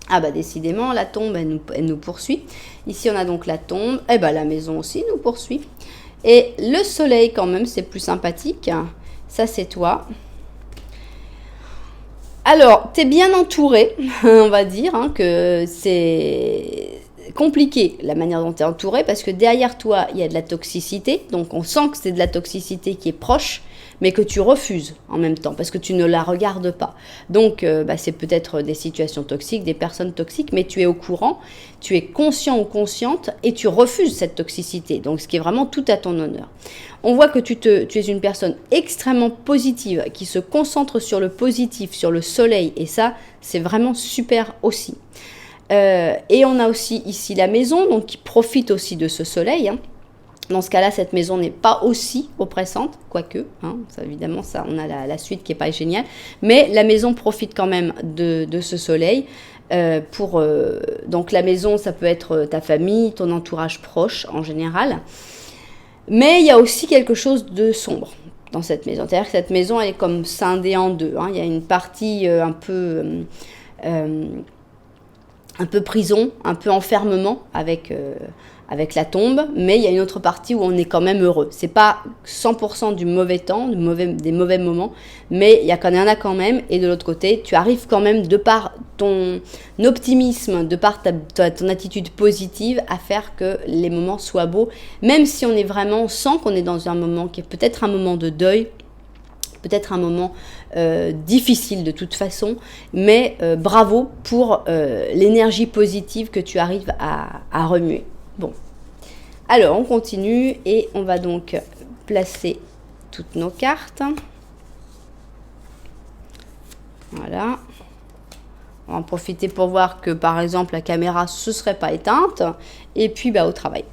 Ah décidément, la tombe, elle nous poursuit. Ici, on a donc la tombe. Et la maison aussi nous poursuit. Et le soleil, quand même, c'est plus sympathique. Ça, c'est toi. Alors, tu es bien entouré, on va dire, que c'est compliqué la manière dont tu es entouré, parce que derrière toi, il y a de la toxicité. Donc, on sent que c'est de la toxicité qui est proche, mais que tu refuses en même temps, parce que tu ne la regardes pas. Donc, c'est peut-être des situations toxiques, des personnes toxiques, mais tu es au courant, tu es conscient ou consciente, et tu refuses cette toxicité. Donc, ce qui est vraiment tout à ton honneur. On voit que tu es une personne extrêmement positive, qui se concentre sur le positif, sur le soleil, et ça, c'est vraiment super aussi. Et on a aussi ici la maison, donc qui profite aussi de ce soleil. Dans ce cas-là, cette maison n'est pas aussi oppressante, quoique, ça, évidemment, ça, on a la suite qui n'est pas géniale, mais la maison profite quand même de ce soleil. Donc la maison, ça peut être ta famille, ton entourage proche en général, mais il y a aussi quelque chose de sombre dans cette maison. C'est-à-dire que cette maison, elle est comme scindée en deux. Il y a une partie un peu un peu prison, un peu enfermement avec la tombe, mais il y a une autre partie où on est quand même heureux. C'est pas 100% du mauvais temps, des mauvais moments, mais il y en a quand même. Et de l'autre côté, tu arrives quand même, de par ton optimisme, de par ton attitude positive, à faire que les moments soient beaux, même si on sent qu'on est dans un moment qui est peut-être un moment de deuil, peut-être un moment difficile de toute façon, mais bravo pour l'énergie positive que tu arrives à remuer. Bon, alors on continue et on va donc placer toutes nos cartes. Voilà. On va en profiter pour voir que par exemple la caméra ne se serait pas éteinte. Et puis au travail.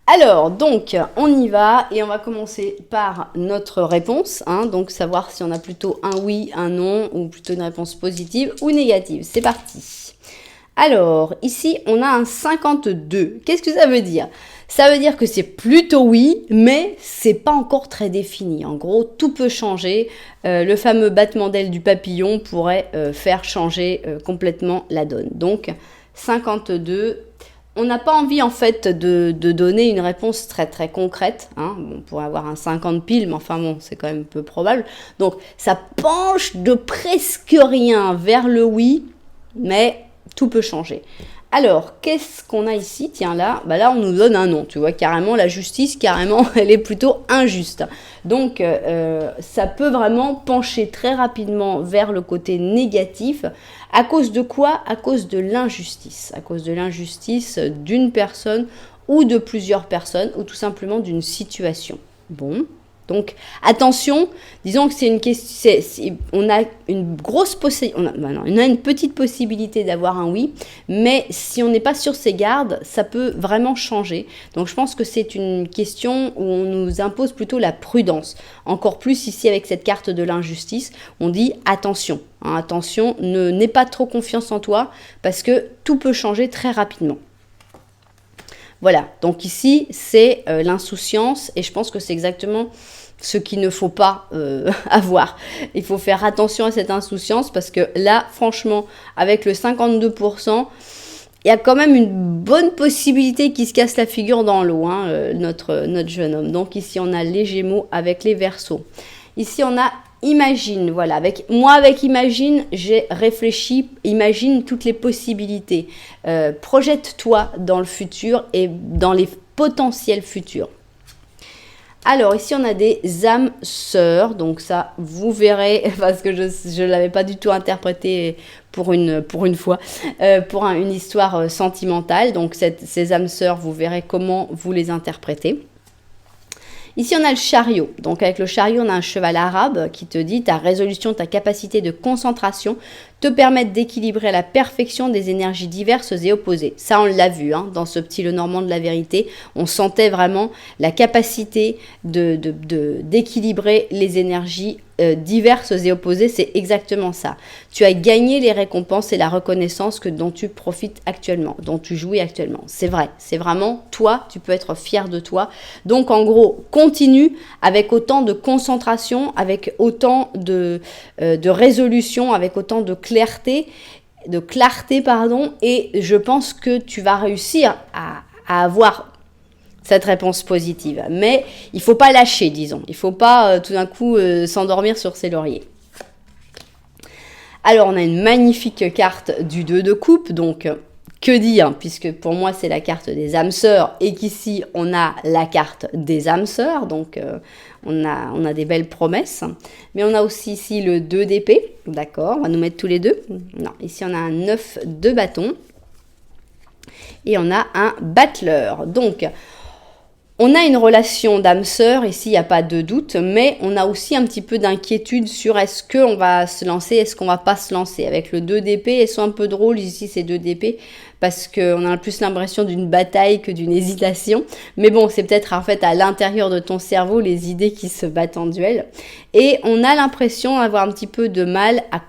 Alors, donc, on y va et on va commencer par notre réponse. Donc, savoir si on a plutôt un oui, un non, ou plutôt une réponse positive ou négative. C'est parti. Alors, ici, on a un 52. Qu'est-ce que ça veut dire? Ça veut dire que c'est plutôt oui, mais c'est pas encore très défini. En gros, tout peut changer. Le fameux battement d'aile du papillon pourrait faire changer complètement la donne. Donc, 52. On n'a pas envie en fait de donner une réponse très très concrète. On pourrait avoir un 50 pile, mais enfin bon, c'est quand même peu probable. Donc ça penche de presque rien vers le oui, mais tout peut changer. Alors, qu'est-ce qu'on a ici? Tiens, là, là, on nous donne un non. Tu vois, carrément, la justice, carrément, elle est plutôt injuste. Donc, ça peut vraiment pencher très rapidement vers le côté négatif. À cause de quoi? À cause de l'injustice. À cause de l'injustice d'une personne ou de plusieurs personnes, ou tout simplement d'une situation. Bon. Donc, attention, disons que c'est une question, on a une grosse possibilité, on a une petite possibilité d'avoir un oui, mais si on n'est pas sur ses gardes, ça peut vraiment changer. Donc, je pense que c'est une question où on nous impose plutôt la prudence. Encore plus ici avec cette carte de l'injustice, on dit attention, attention, n'aie pas trop confiance en toi parce que tout peut changer très rapidement. Voilà, donc ici, c'est l'insouciance et je pense que c'est exactement ce qu'il ne faut pas avoir. Il faut faire attention à cette insouciance parce que là, franchement, avec le 52%, il y a quand même une bonne possibilité qu'il se casse la figure dans l'eau, notre jeune homme. Donc ici, on a les Gémeaux avec les Verseaux. Ici, on a Imagine, voilà, avec Imagine, j'ai réfléchi, imagine toutes les possibilités. Projette-toi dans le futur et dans les potentiels futurs. Alors, ici, on a des âmes sœurs. Donc ça, vous verrez, parce que je ne l'avais pas du tout interprété pour une fois, pour une histoire sentimentale. Donc, ces âmes sœurs, vous verrez comment vous les interprétez. Ici, on a le chariot. Donc, avec le chariot, on a un cheval arabe qui te dit ta résolution, ta capacité de concentration te permettent d'équilibrer à la perfection des énergies diverses et opposées. Ça, on l'a vu dans ce petit Lenormand de la vérité. On sentait vraiment la capacité d'équilibrer les énergies diverses et opposées. C'est exactement ça. Tu as gagné les récompenses et la reconnaissance dont tu profites actuellement, dont tu jouis actuellement. C'est vrai. C'est vraiment toi. Tu peux être fier de toi. Donc, en gros, continue avec autant de concentration, avec autant de résolution, avec autant de clarté, et je pense que tu vas réussir à avoir cette réponse positive. Mais il ne faut pas lâcher, disons. Il ne faut pas tout d'un coup s'endormir sur ses lauriers. Alors, on a une magnifique carte du 2 de coupe, donc que dire, puisque pour moi c'est la carte des âmes sœurs et qu'ici on a la carte des âmes sœurs, donc on a des belles promesses. Mais on a aussi ici le 2 d'épée, d'accord, on va nous mettre tous les deux. Non, ici on a un 9 de bâton et on a un battleur. Donc, on a une relation d'âme sœur, ici il n'y a pas de doute, mais on a aussi un petit peu d'inquiétude sur est-ce qu'on va se lancer, est-ce qu'on va pas se lancer. Avec le 2 d'épée, elles sont un peu drôles ici ces 2 d'épée, parce qu'on a plus l'impression d'une bataille que d'une hésitation. Mais bon, c'est peut-être en fait à l'intérieur de ton cerveau les idées qui se battent en duel. Et on a l'impression d'avoir un petit peu de mal à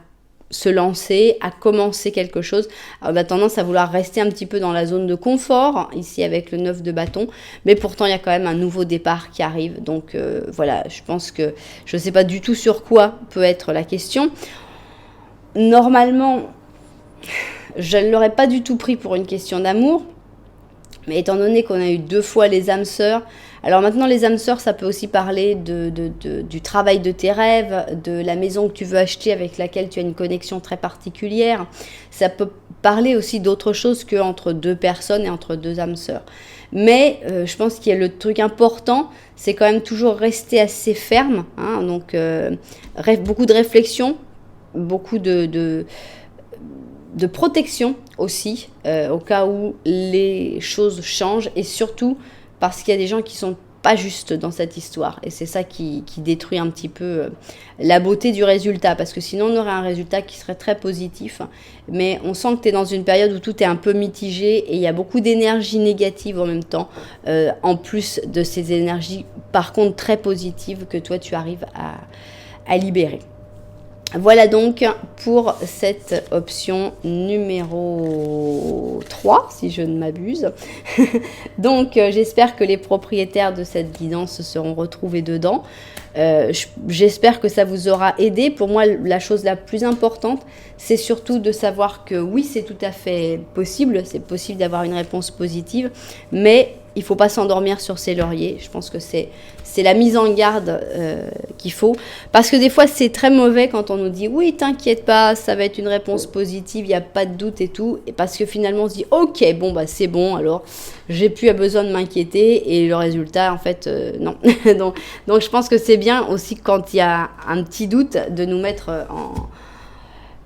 se lancer, à commencer quelque chose. Alors, on a tendance à vouloir rester un petit peu dans la zone de confort, ici avec le 9 de bâton, mais pourtant il y a quand même un nouveau départ qui arrive. Donc voilà, je pense que je ne sais pas du tout sur quoi peut être la question. Normalement, je ne l'aurais pas du tout pris pour une question d'amour. Mais étant donné qu'on a eu 2 fois les âmes sœurs, alors maintenant les âmes sœurs, ça peut aussi parler du travail de tes rêves, de la maison que tu veux acheter avec laquelle tu as une connexion très particulière. Ça peut parler aussi d'autre chose qu'entre 2 personnes et entre 2 âmes sœurs. Mais je pense qu'il y a le truc important, c'est quand même toujours rester assez ferme. Hein, donc beaucoup de réflexion, beaucoup de protection aussi, au cas où les choses changent, et surtout parce qu'il y a des gens qui sont pas justes dans cette histoire, et c'est ça qui détruit un petit peu la beauté du résultat, parce que sinon on aurait un résultat qui serait très positif, mais on sent que tu es dans une période où tout est un peu mitigé, et il y a beaucoup d'énergie négative en même temps, en plus de ces énergies par contre très positives que toi tu arrives à libérer. Voilà donc pour cette option numéro 3, si je ne m'abuse. Donc j'espère que les propriétaires de cette guidance se seront retrouvés dedans. J'espère que ça vous aura aidé. Pour moi, la chose la plus importante, c'est surtout de savoir que oui, c'est tout à fait possible. C'est possible d'avoir une réponse positive, mais il ne faut pas s'endormir sur ses lauriers. Je pense que c'est la mise en garde qu'il faut. Parce que des fois, c'est très mauvais quand on nous dit « Oui, t'inquiète pas, ça va être une réponse positive, il n'y a pas de doute et tout. » Et parce que finalement, on se dit « Ok, bon, bah c'est bon, alors j'ai plus besoin de m'inquiéter. » Et le résultat, en fait, non. donc, je pense que c'est bien aussi quand il y a un petit doute de nous mettre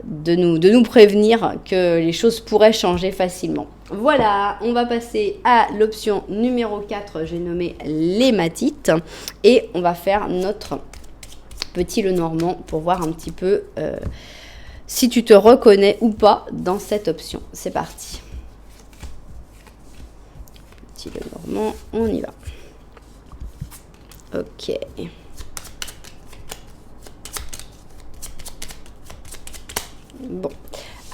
de nous prévenir que les choses pourraient changer facilement. Voilà, on va passer à l'option numéro 4, j'ai nommé l'hématite, et on va faire notre petit Lenormand pour voir un petit peu si tu te reconnais ou pas dans cette option. C'est parti. Petit Lenormand, on y va. Ok. Bon,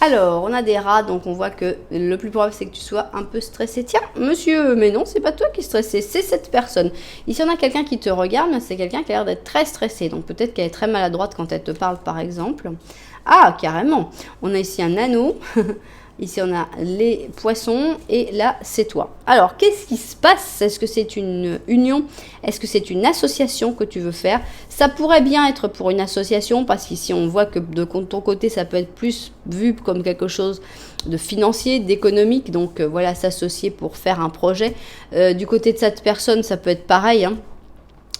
alors on a des rats, donc on voit que le plus probable c'est que tu sois un peu stressé. Tiens, monsieur, mais non, c'est pas toi qui es stressé, c'est cette personne. Ici on a quelqu'un qui te regarde, mais c'est quelqu'un qui a l'air d'être très stressé, donc peut-être qu'elle est très maladroite quand elle te parle par exemple. Ah, carrément, on a ici un anneau. Ici, on a les poissons et là, c'est toi. Alors, qu'est-ce qui se passe? Est-ce que c'est une union? Est-ce que c'est une association que tu veux faire? Ça pourrait bien être pour une association parce qu'ici, on voit que de ton côté, ça peut être plus vu comme quelque chose de financier, d'économique. Donc, voilà, s'associer pour faire un projet. Du côté de cette personne, ça peut être pareil, hein.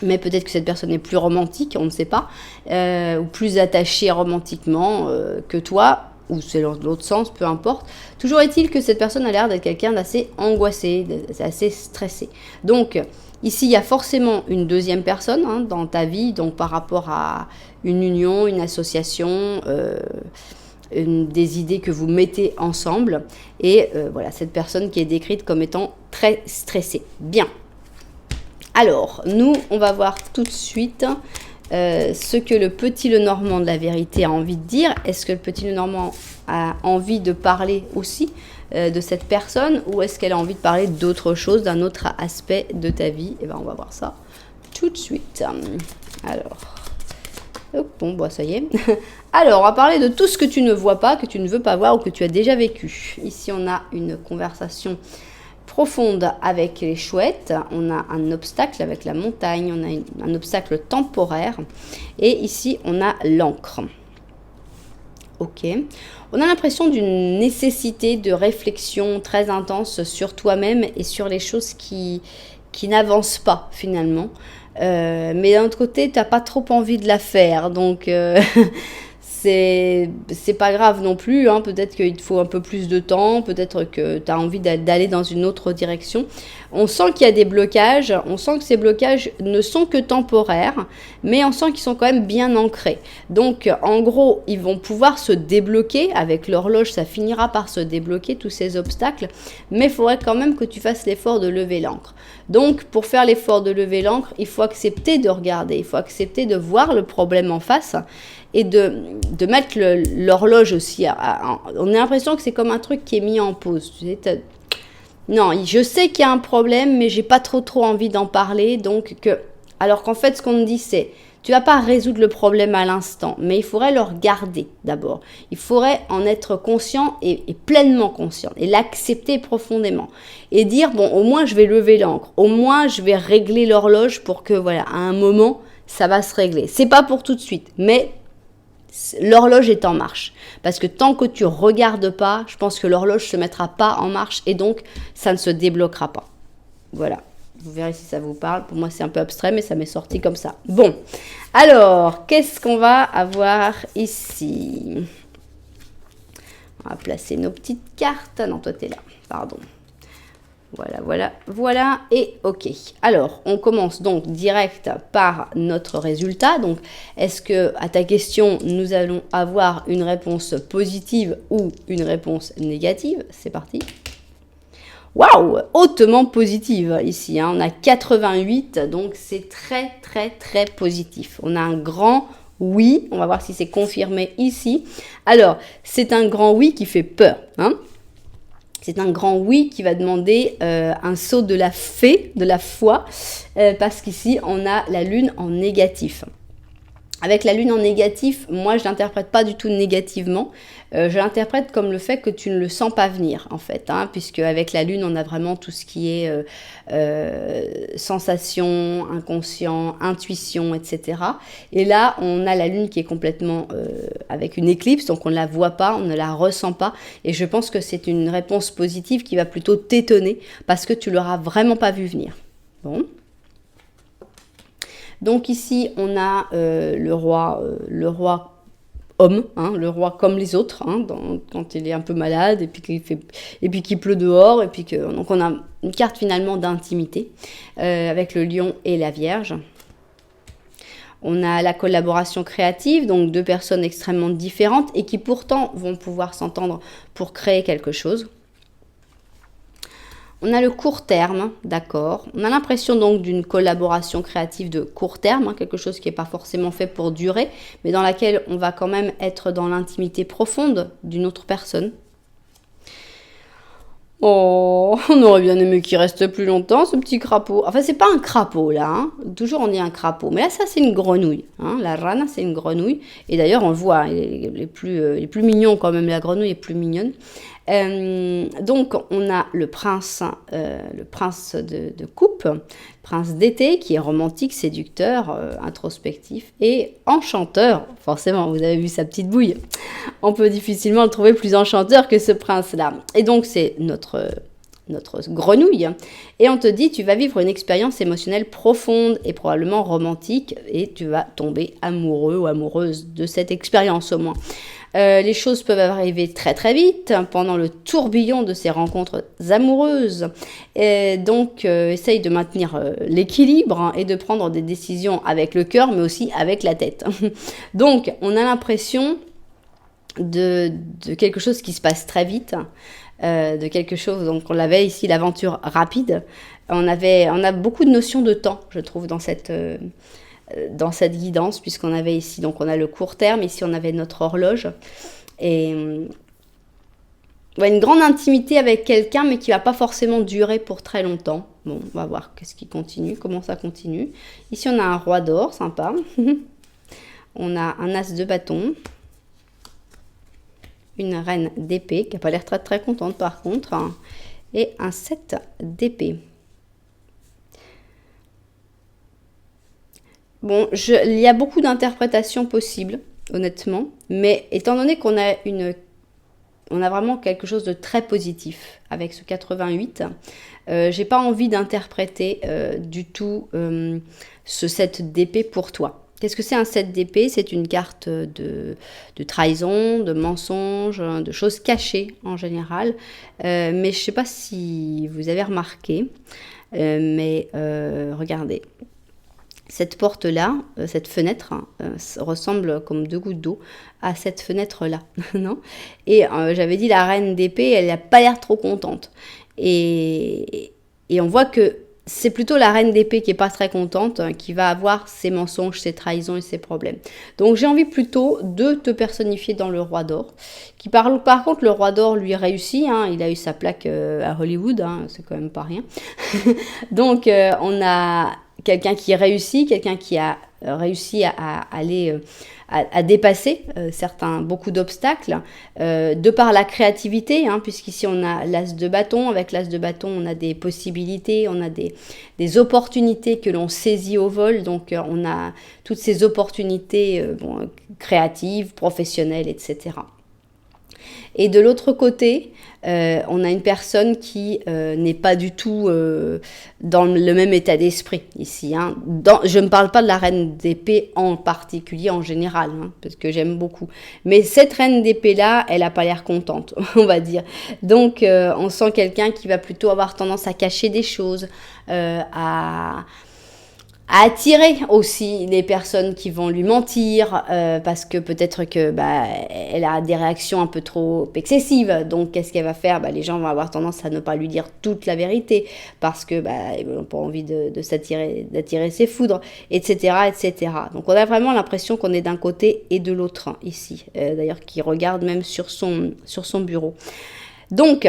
Mais peut-être que cette personne est plus romantique, on ne sait pas, ou plus attachée romantiquement que toi, ou c'est l'autre sens, peu importe. Toujours est-il que cette personne a l'air d'être quelqu'un d'assez angoissé, d'assez stressé. Donc, ici, il y a forcément une deuxième personne hein, dans ta vie, donc par rapport à une union, une association, des idées que vous mettez ensemble. Et voilà, cette personne qui est décrite comme étant très stressée. Bien. Alors, nous, on va voir tout de suite ce que le petit Lenormand de la vérité a envie de dire. Est-ce que le petit Lenormand a envie de parler aussi de cette personne ou est-ce qu'elle a envie de parler d'autre chose, d'un autre aspect de ta vie? Eh bien, on va voir ça tout de suite. Alors, oh, bon, bah, ça y est. Alors, on va parler de tout ce que tu ne vois pas, que tu ne veux pas voir ou que tu as déjà vécu. Ici, on a une conversation profonde avec les chouettes, on a un obstacle avec la montagne, on a un obstacle temporaire et ici on a l'encre. Ok, on a l'impression d'une nécessité de réflexion très intense sur toi-même et sur les choses qui n'avancent pas finalement. Mais d'un autre côté, tu n'as pas trop envie de la faire, donc c'est pas grave non plus, hein. Peut-être qu'il te faut un peu plus de temps, peut-être que tu as envie d'aller dans une autre direction. On sent qu'il y a des blocages, on sent que ces blocages ne sont que temporaires, mais on sent qu'ils sont quand même bien ancrés. Donc en gros, ils vont pouvoir se débloquer, avec l'horloge ça finira par se débloquer tous ces obstacles, mais il faudrait quand même que tu fasses l'effort de lever l'ancre. Donc pour faire l'effort de lever l'ancre, il faut accepter de regarder, il faut accepter de voir le problème en face, et de mettre l'horloge aussi. On a l'impression que c'est comme un truc qui est mis en pause. Tu sais, non, je sais qu'il y a un problème, mais j'ai pas trop envie d'en parler. Alors qu'en fait, ce qu'on me dit, c'est Tu vas pas résoudre le problème à l'instant, mais il faudrait le regarder d'abord. Il faudrait en être conscient et pleinement conscient et l'accepter profondément. Et dire, bon, au moins je vais lever l'ancre, au moins je vais régler l'horloge pour que, voilà, à un moment, ça va se régler. C'est pas pour tout de suite, mais l'horloge est en marche. Parce que tant que tu regardes pas, je pense que l'horloge se mettra pas en marche et donc ça ne se débloquera pas. Voilà. Vous verrez si ça vous parle. Pour moi, c'est un peu abstrait, mais ça m'est sorti comme ça. Bon. Alors, qu'est-ce qu'on va avoir ici? On va placer nos petites cartes. Non, toi, tu es là. Pardon. Voilà, voilà, voilà, et ok. Alors, on commence donc direct par notre résultat. Donc, est-ce que, à ta question, nous allons avoir une réponse positive ou une réponse négative? C'est parti. Waouh, hautement positive ici. Hein. On a 88, donc c'est très, très, très positif. On a un grand oui. On va voir si c'est confirmé ici. Alors, c'est un grand oui qui fait peur, hein. C'est un grand oui qui va demander un saut de la fée, de la foi, parce qu'ici, on a la lune en négatif. Avec la lune en négatif, moi, je ne l'interprète pas du tout négativement. Je l'interprète comme le fait que tu ne le sens pas venir, en fait. Hein, puisque avec la lune, on a vraiment tout ce qui est sensation, inconscient, intuition, etc. Et là, on a la lune qui est complètement avec une éclipse, donc on ne la voit pas, on ne la ressent pas. Et je pense que c'est une réponse positive qui va plutôt t'étonner parce que tu ne l'auras vraiment pas vu venir. Bon. Donc ici, on a le roi homme, hein, le roi comme les autres, hein, quand il est un peu malade et puis qu'il pleut dehors. Donc on a une carte finalement d'intimité avec le lion et la vierge. On a la collaboration créative, donc deux personnes extrêmement différentes et qui pourtant vont pouvoir s'entendre pour créer quelque chose. On a le court terme, d'accord. On a l'impression donc d'une collaboration créative de court terme, hein, quelque chose qui n'est pas forcément fait pour durer, mais dans laquelle on va quand même être dans l'intimité profonde d'une autre personne. Oh, on aurait bien aimé qu'il reste plus longtemps, ce petit crapaud. Enfin, c'est pas un crapaud, là. Hein. Toujours, on dit un crapaud. Mais là, ça, c'est une grenouille. Hein. La rana, c'est une grenouille. Et d'ailleurs, on le voit, il est plus mignon quand même. La grenouille est plus mignonne. Donc, on a le prince de coupe, prince d'été, qui est romantique, séducteur, introspectif et enchanteur. Forcément, vous avez vu sa petite bouille. On peut difficilement le trouver plus enchanteur que ce prince-là. Et donc, c'est notre grenouille. Et on te dit, tu vas vivre une expérience émotionnelle profonde et probablement romantique et tu vas tomber amoureux ou amoureuse de cette expérience au moins. Les choses peuvent arriver très très vite pendant le tourbillon de ces rencontres amoureuses. Et donc, essaye de maintenir l'équilibre hein, et de prendre des décisions avec le cœur, mais aussi avec la tête. Donc, on a l'impression de quelque chose qui se passe très vite, de quelque chose, donc on l'avait ici, l'aventure rapide. On a beaucoup de notions de temps, je trouve, dans cette guidance, puisqu'on avait ici, donc on a le court terme, ici on avait notre horloge, et une grande intimité avec quelqu'un, mais qui va pas forcément durer pour très longtemps. Bon, on va voir comment ça continue. Ici on a un roi d'or, sympa. On a un as de bâton, une reine d'épée, qui n'a pas l'air très très contente par contre, hein, et un 7 d'épée. Bon, il y a beaucoup d'interprétations possibles, honnêtement, mais étant donné qu'on a vraiment quelque chose de très positif avec ce 88, j'ai pas envie d'interpréter du tout ce 7 d'épée pour toi. Qu'est-ce que c'est un 7 d'épée? C'est une carte de trahison, de mensonge, de choses cachées en général, mais je sais pas si vous avez remarqué, mais regardez. Cette porte-là, cette fenêtre, ressemble comme deux gouttes d'eau à cette fenêtre-là, non? Et j'avais dit la reine d'épée, elle n'a pas l'air trop contente. Et on voit que c'est plutôt la reine d'épée qui n'est pas très contente, qui va avoir ses mensonges, ses trahisons et ses problèmes. Donc j'ai envie plutôt de te personnifier dans le roi d'or, qui par contre le roi d'or lui réussit, hein, il a eu sa plaque à Hollywood, hein, c'est quand même pas rien. Donc on a quelqu'un qui réussit, quelqu'un qui a réussi à aller à dépasser beaucoup d'obstacles de par la créativité, hein, puisqu'ici on a l'as de bâton. Avec l'as de bâton, on a des possibilités, on a des opportunités que l'on saisit au vol. Donc on a toutes ces opportunités créatives, professionnelles, etc. Et de l'autre côté, on a une personne qui n'est pas du tout dans le même état d'esprit ici. Hein. Je ne parle pas de la reine d'épée en particulier, en général, hein, parce que j'aime beaucoup. Mais cette reine d'épée-là, elle n'a pas l'air contente, on va dire. Donc, on sent quelqu'un qui va plutôt avoir tendance à cacher des choses, à attirer aussi les personnes qui vont lui mentir parce que peut-être que elle a des réactions un peu trop excessives. Donc qu'est-ce qu'elle va faire? Les gens vont avoir tendance à ne pas lui dire toute la vérité parce que ils n'ont pas envie d'attirer ses foudres, etc., etc. Donc on a vraiment l'impression qu'on est d'un côté et de l'autre hein, ici. D'ailleurs qui regarde même sur son bureau. Donc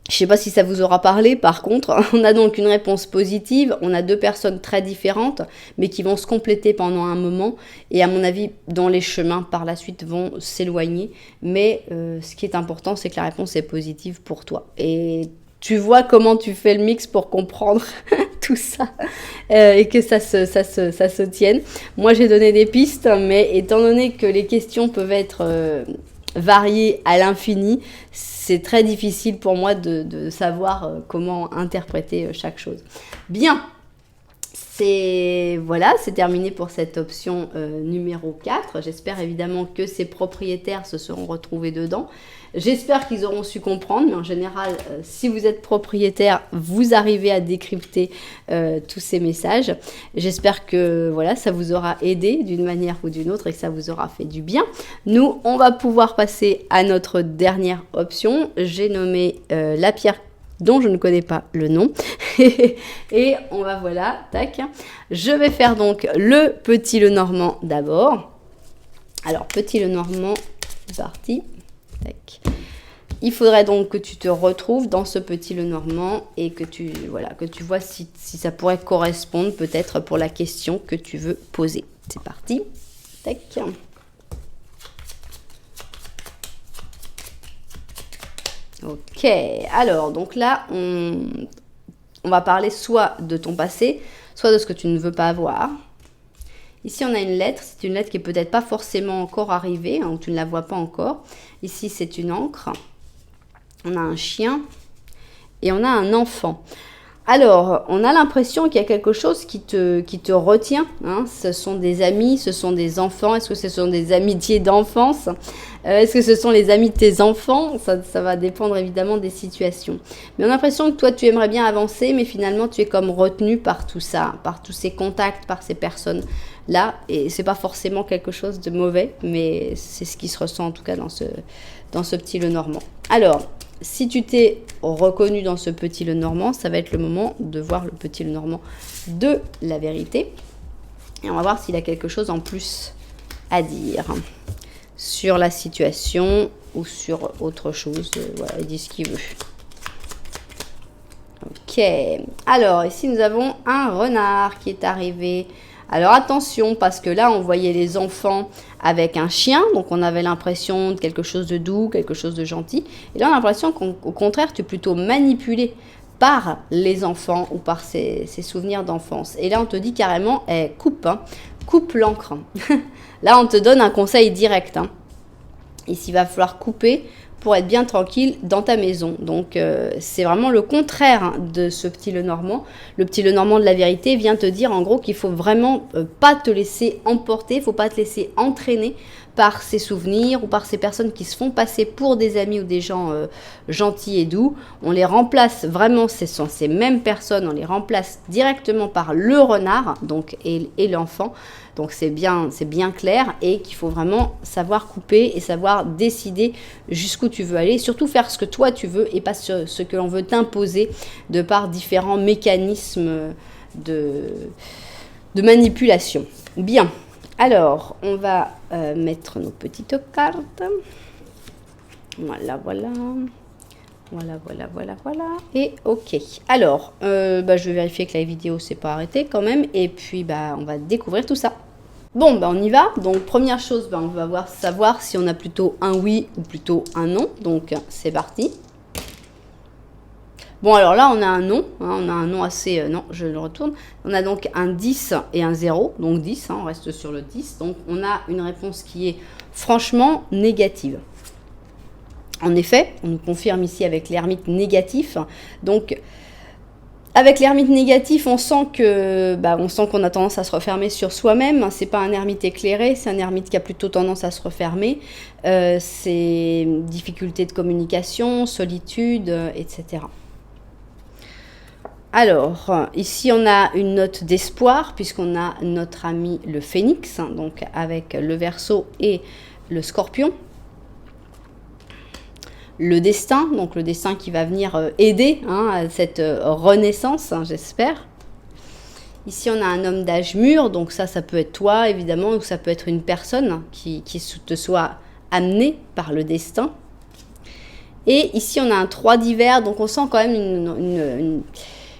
je ne sais pas si ça vous aura parlé, par contre, on a donc une réponse positive, on a deux personnes très différentes, mais qui vont se compléter pendant un moment, et à mon avis, dont les chemins par la suite vont s'éloigner, mais ce qui est important, c'est que la réponse est positive pour toi. Et tu vois comment tu fais le mix pour comprendre tout ça, et que ça se tienne. Moi, j'ai donné des pistes, mais étant donné que les questions peuvent être variées à l'infini, c'est très difficile pour moi de savoir comment interpréter chaque chose. Bien, c'est terminé pour cette option numéro 4. J'espère évidemment que ces propriétaires se seront retrouvés dedans. J'espère qu'ils auront su comprendre, mais en général, si vous êtes propriétaire, vous arrivez à décrypter tous ces messages. J'espère que ça vous aura aidé d'une manière ou d'une autre et que ça vous aura fait du bien. Nous, on va pouvoir passer à notre dernière option. J'ai nommé la pierre dont je ne connais pas le nom. Et on va, tac. Je vais faire donc le petit Lenormand d'abord. Alors, petit Lenormand, c'est parti. Tac. Il faudrait donc que tu te retrouves dans ce petit Lenormand et que tu vois si ça pourrait correspondre peut-être pour la question que tu veux poser. C'est parti. Tac. Ok, alors donc là, on va parler soit de ton passé, soit de ce que tu ne veux pas avoir. Ici, on a une lettre. C'est une lettre qui n'est peut-être pas forcément encore arrivée, hein, ou tu ne la vois pas encore. Ici, c'est une encre. On a un chien et on a un enfant. Alors, on a l'impression qu'il y a quelque chose qui te retient. Hein. Ce sont des amis, ce sont des enfants. Est-ce que ce sont des amitiés d'enfance? Est-ce que ce sont les amis de tes enfants? Ça va dépendre évidemment des situations. Mais on a l'impression que toi, tu aimerais bien avancer, mais finalement, tu es comme retenu par tout ça, par tous ces contacts, par ces personnes-là. Et c'est pas forcément quelque chose de mauvais, mais c'est ce qui se ressent en tout cas dans ce petit Lenormand. Alors, si tu t'es reconnu dans ce petit Lenormand, ça va être le moment de voir le petit Lenormand de la vérité. Et on va voir s'il a quelque chose en plus à dire sur la situation ou sur autre chose. Il dit ce qu'il veut. Ok. Alors, ici, nous avons un renard qui est arrivé. Alors attention, parce que là, on voyait les enfants avec un chien, donc on avait l'impression de quelque chose de doux, quelque chose de gentil. Et là, on a l'impression qu'au contraire, tu es plutôt manipulé par les enfants ou par ces souvenirs d'enfance. Et là, on te dit carrément, coupe l'encre. Là, on te donne un conseil direct. Ici, il va falloir couper pour être bien tranquille dans ta maison. Donc, c'est vraiment le contraire de ce petit Lenormand. Le petit Lenormand de la vérité vient te dire en gros qu'il faut vraiment pas te laisser emporter, il ne faut pas te laisser entraîner par ces souvenirs ou par ces personnes qui se font passer pour des amis ou des gens gentils et doux. On les remplace vraiment, ce sont ces mêmes personnes, on les remplace directement par le renard donc, et l'enfant. Donc c'est bien clair et qu'il faut vraiment savoir couper et savoir décider jusqu'où tu veux aller. Surtout faire ce que toi tu veux et pas ce que l'on veut t'imposer de par différents mécanismes de manipulation. Bien, alors on va mettre nos petites cartes. Voilà. Voilà, voilà, voilà, voilà. Et ok. Alors, je vais vérifier que la vidéo s'est pas arrêtée quand même. Et puis, on va découvrir tout ça. Bon, on y va. Donc, première chose, on va savoir si on a plutôt un oui ou plutôt un non. Donc, c'est parti. Bon, alors là, on a un non. On a un non assez... non, je le retourne. On a donc un 10 et un 0. Donc, 10, on reste sur le 10. Donc, on a une réponse qui est franchement négative. En effet, on nous confirme ici avec l'ermite négatif. Donc, avec l'ermite négatif, on sent qu'on a tendance à se refermer sur soi-même. C'est pas un ermite éclairé, c'est un ermite qui a plutôt tendance à se refermer. C'est difficulté de communication, solitude, etc. Alors, ici, on a une note d'espoir, puisqu'on a notre ami le phénix, donc avec le Verseau et le Scorpion. Le destin, donc le destin qui va venir aider à cette renaissance, j'espère. Ici, on a un homme d'âge mûr, donc ça peut être toi, évidemment, ou ça peut être une personne qui te soit amenée par le destin. Et ici, on a un 3 d'hiver, donc on sent quand même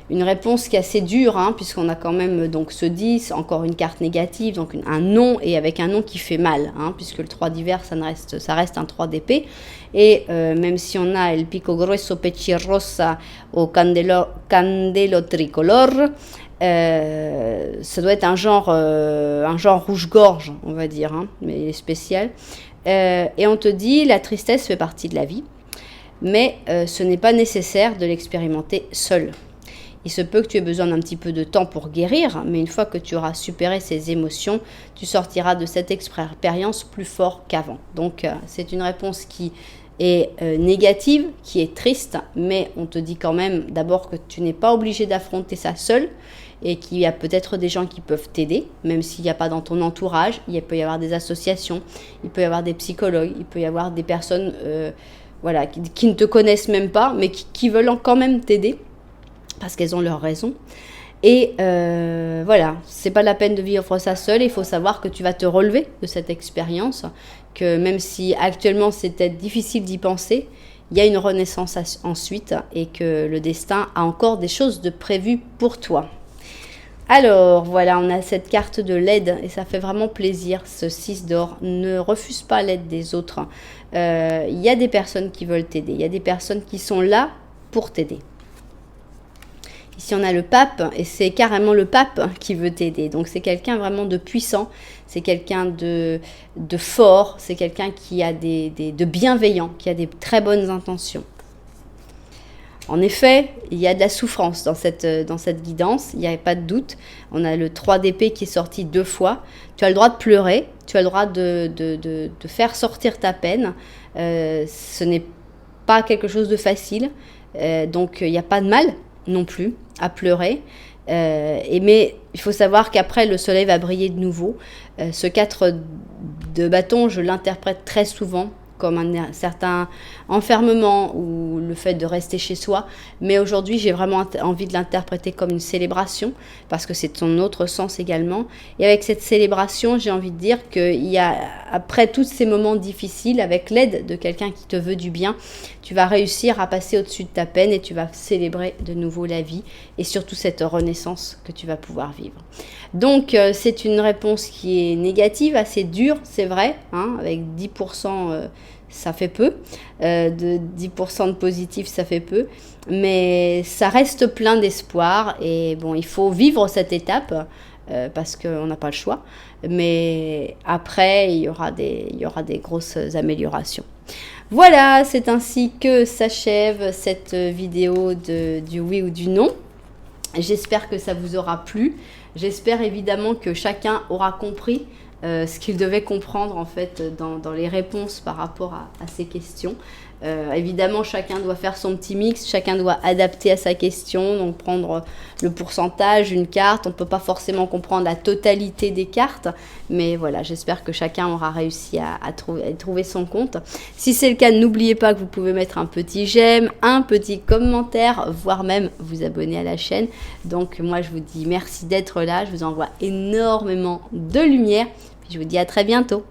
une réponse qui est assez dure, puisqu'on a quand même donc ce 10, encore une carte négative, donc un non, et avec un non qui fait mal, puisque le 3 d'hiver, ça reste un 3 d'épée. Et même si on a el pico grueso pechirrosa au candelo tricolor, ça doit être un genre rouge-gorge, on va dire, mais spécial. Et on te dit, la tristesse fait partie de la vie, mais ce n'est pas nécessaire de l'expérimenter seul. Il se peut que tu aies besoin d'un petit peu de temps pour guérir, mais une fois que tu auras supéré ces émotions, tu sortiras de cette expérience plus fort qu'avant. Donc, c'est une réponse qui est négative, qui est triste, mais on te dit quand même d'abord que tu n'es pas obligé d'affronter ça seul et qu'il y a peut-être des gens qui peuvent t'aider, même s'il n'y a pas dans ton entourage. Il peut y avoir des associations, il peut y avoir des psychologues, il peut y avoir des personnes qui ne te connaissent même pas, mais qui veulent quand même t'aider, parce qu'elles ont leurs raisons. Et c'est pas la peine de vivre ça seul. Il faut savoir que tu vas te relever de cette expérience, que même si actuellement c'est peut-être difficile d'y penser, il y a une renaissance ensuite et que le destin a encore des choses de prévues pour toi. Alors voilà, on a cette carte de l'aide et ça fait vraiment plaisir, ce 6 d'or. Ne refuse pas l'aide des autres. Il y a des personnes qui veulent t'aider, il y a des personnes qui sont là pour t'aider. Ici, on a le pape, et c'est carrément le pape qui veut t'aider. Donc, c'est quelqu'un vraiment de puissant, c'est quelqu'un de fort, c'est quelqu'un qui a de bienveillant, qui a des très bonnes intentions. En effet, il y a de la souffrance dans cette guidance, il n'y a pas de doute. On a le 3 d'épée qui est sorti 2 fois. Tu as le droit de pleurer, tu as le droit de faire sortir ta peine. Ce n'est pas quelque chose de facile, donc il n'y a pas de mal non plus à pleurer, mais il faut savoir qu'après le soleil va briller de nouveau. Ce 4 de bâton, je l'interprète très souvent comme un certain enfermement ou le fait de rester chez soi, mais aujourd'hui j'ai vraiment envie de l'interpréter comme une célébration parce que c'est son autre sens également. Et avec cette célébration, j'ai envie de dire qu'il y a, après tous ces moments difficiles, avec l'aide de quelqu'un qui te veut du bien, tu vas réussir à passer au-dessus de ta peine et tu vas célébrer de nouveau la vie et surtout cette renaissance que tu vas pouvoir vivre. Donc c'est une réponse qui est négative, assez dure, c'est vrai, avec 10%, ça fait peu, de 10% de positif, ça fait peu, mais ça reste plein d'espoir et bon, il faut vivre cette étape parce qu'on n'a pas le choix, mais après il y aura des grosses améliorations. Voilà, c'est ainsi que s'achève cette vidéo du oui ou du non. J'espère que ça vous aura plu. J'espère évidemment que chacun aura compris ce qu'il devait comprendre en fait dans les réponses par rapport à ces questions. Évidemment, chacun doit faire son petit mix, chacun doit adapter à sa question, donc prendre le pourcentage, une carte. On ne peut pas forcément comprendre la totalité des cartes, mais voilà, j'espère que chacun aura réussi à trouver son compte. Si c'est le cas, n'oubliez pas que vous pouvez mettre un petit j'aime, un petit commentaire, voire même vous abonner à la chaîne. Donc moi, je vous dis merci d'être là, je vous envoie énormément de lumière, puis je vous dis à très bientôt.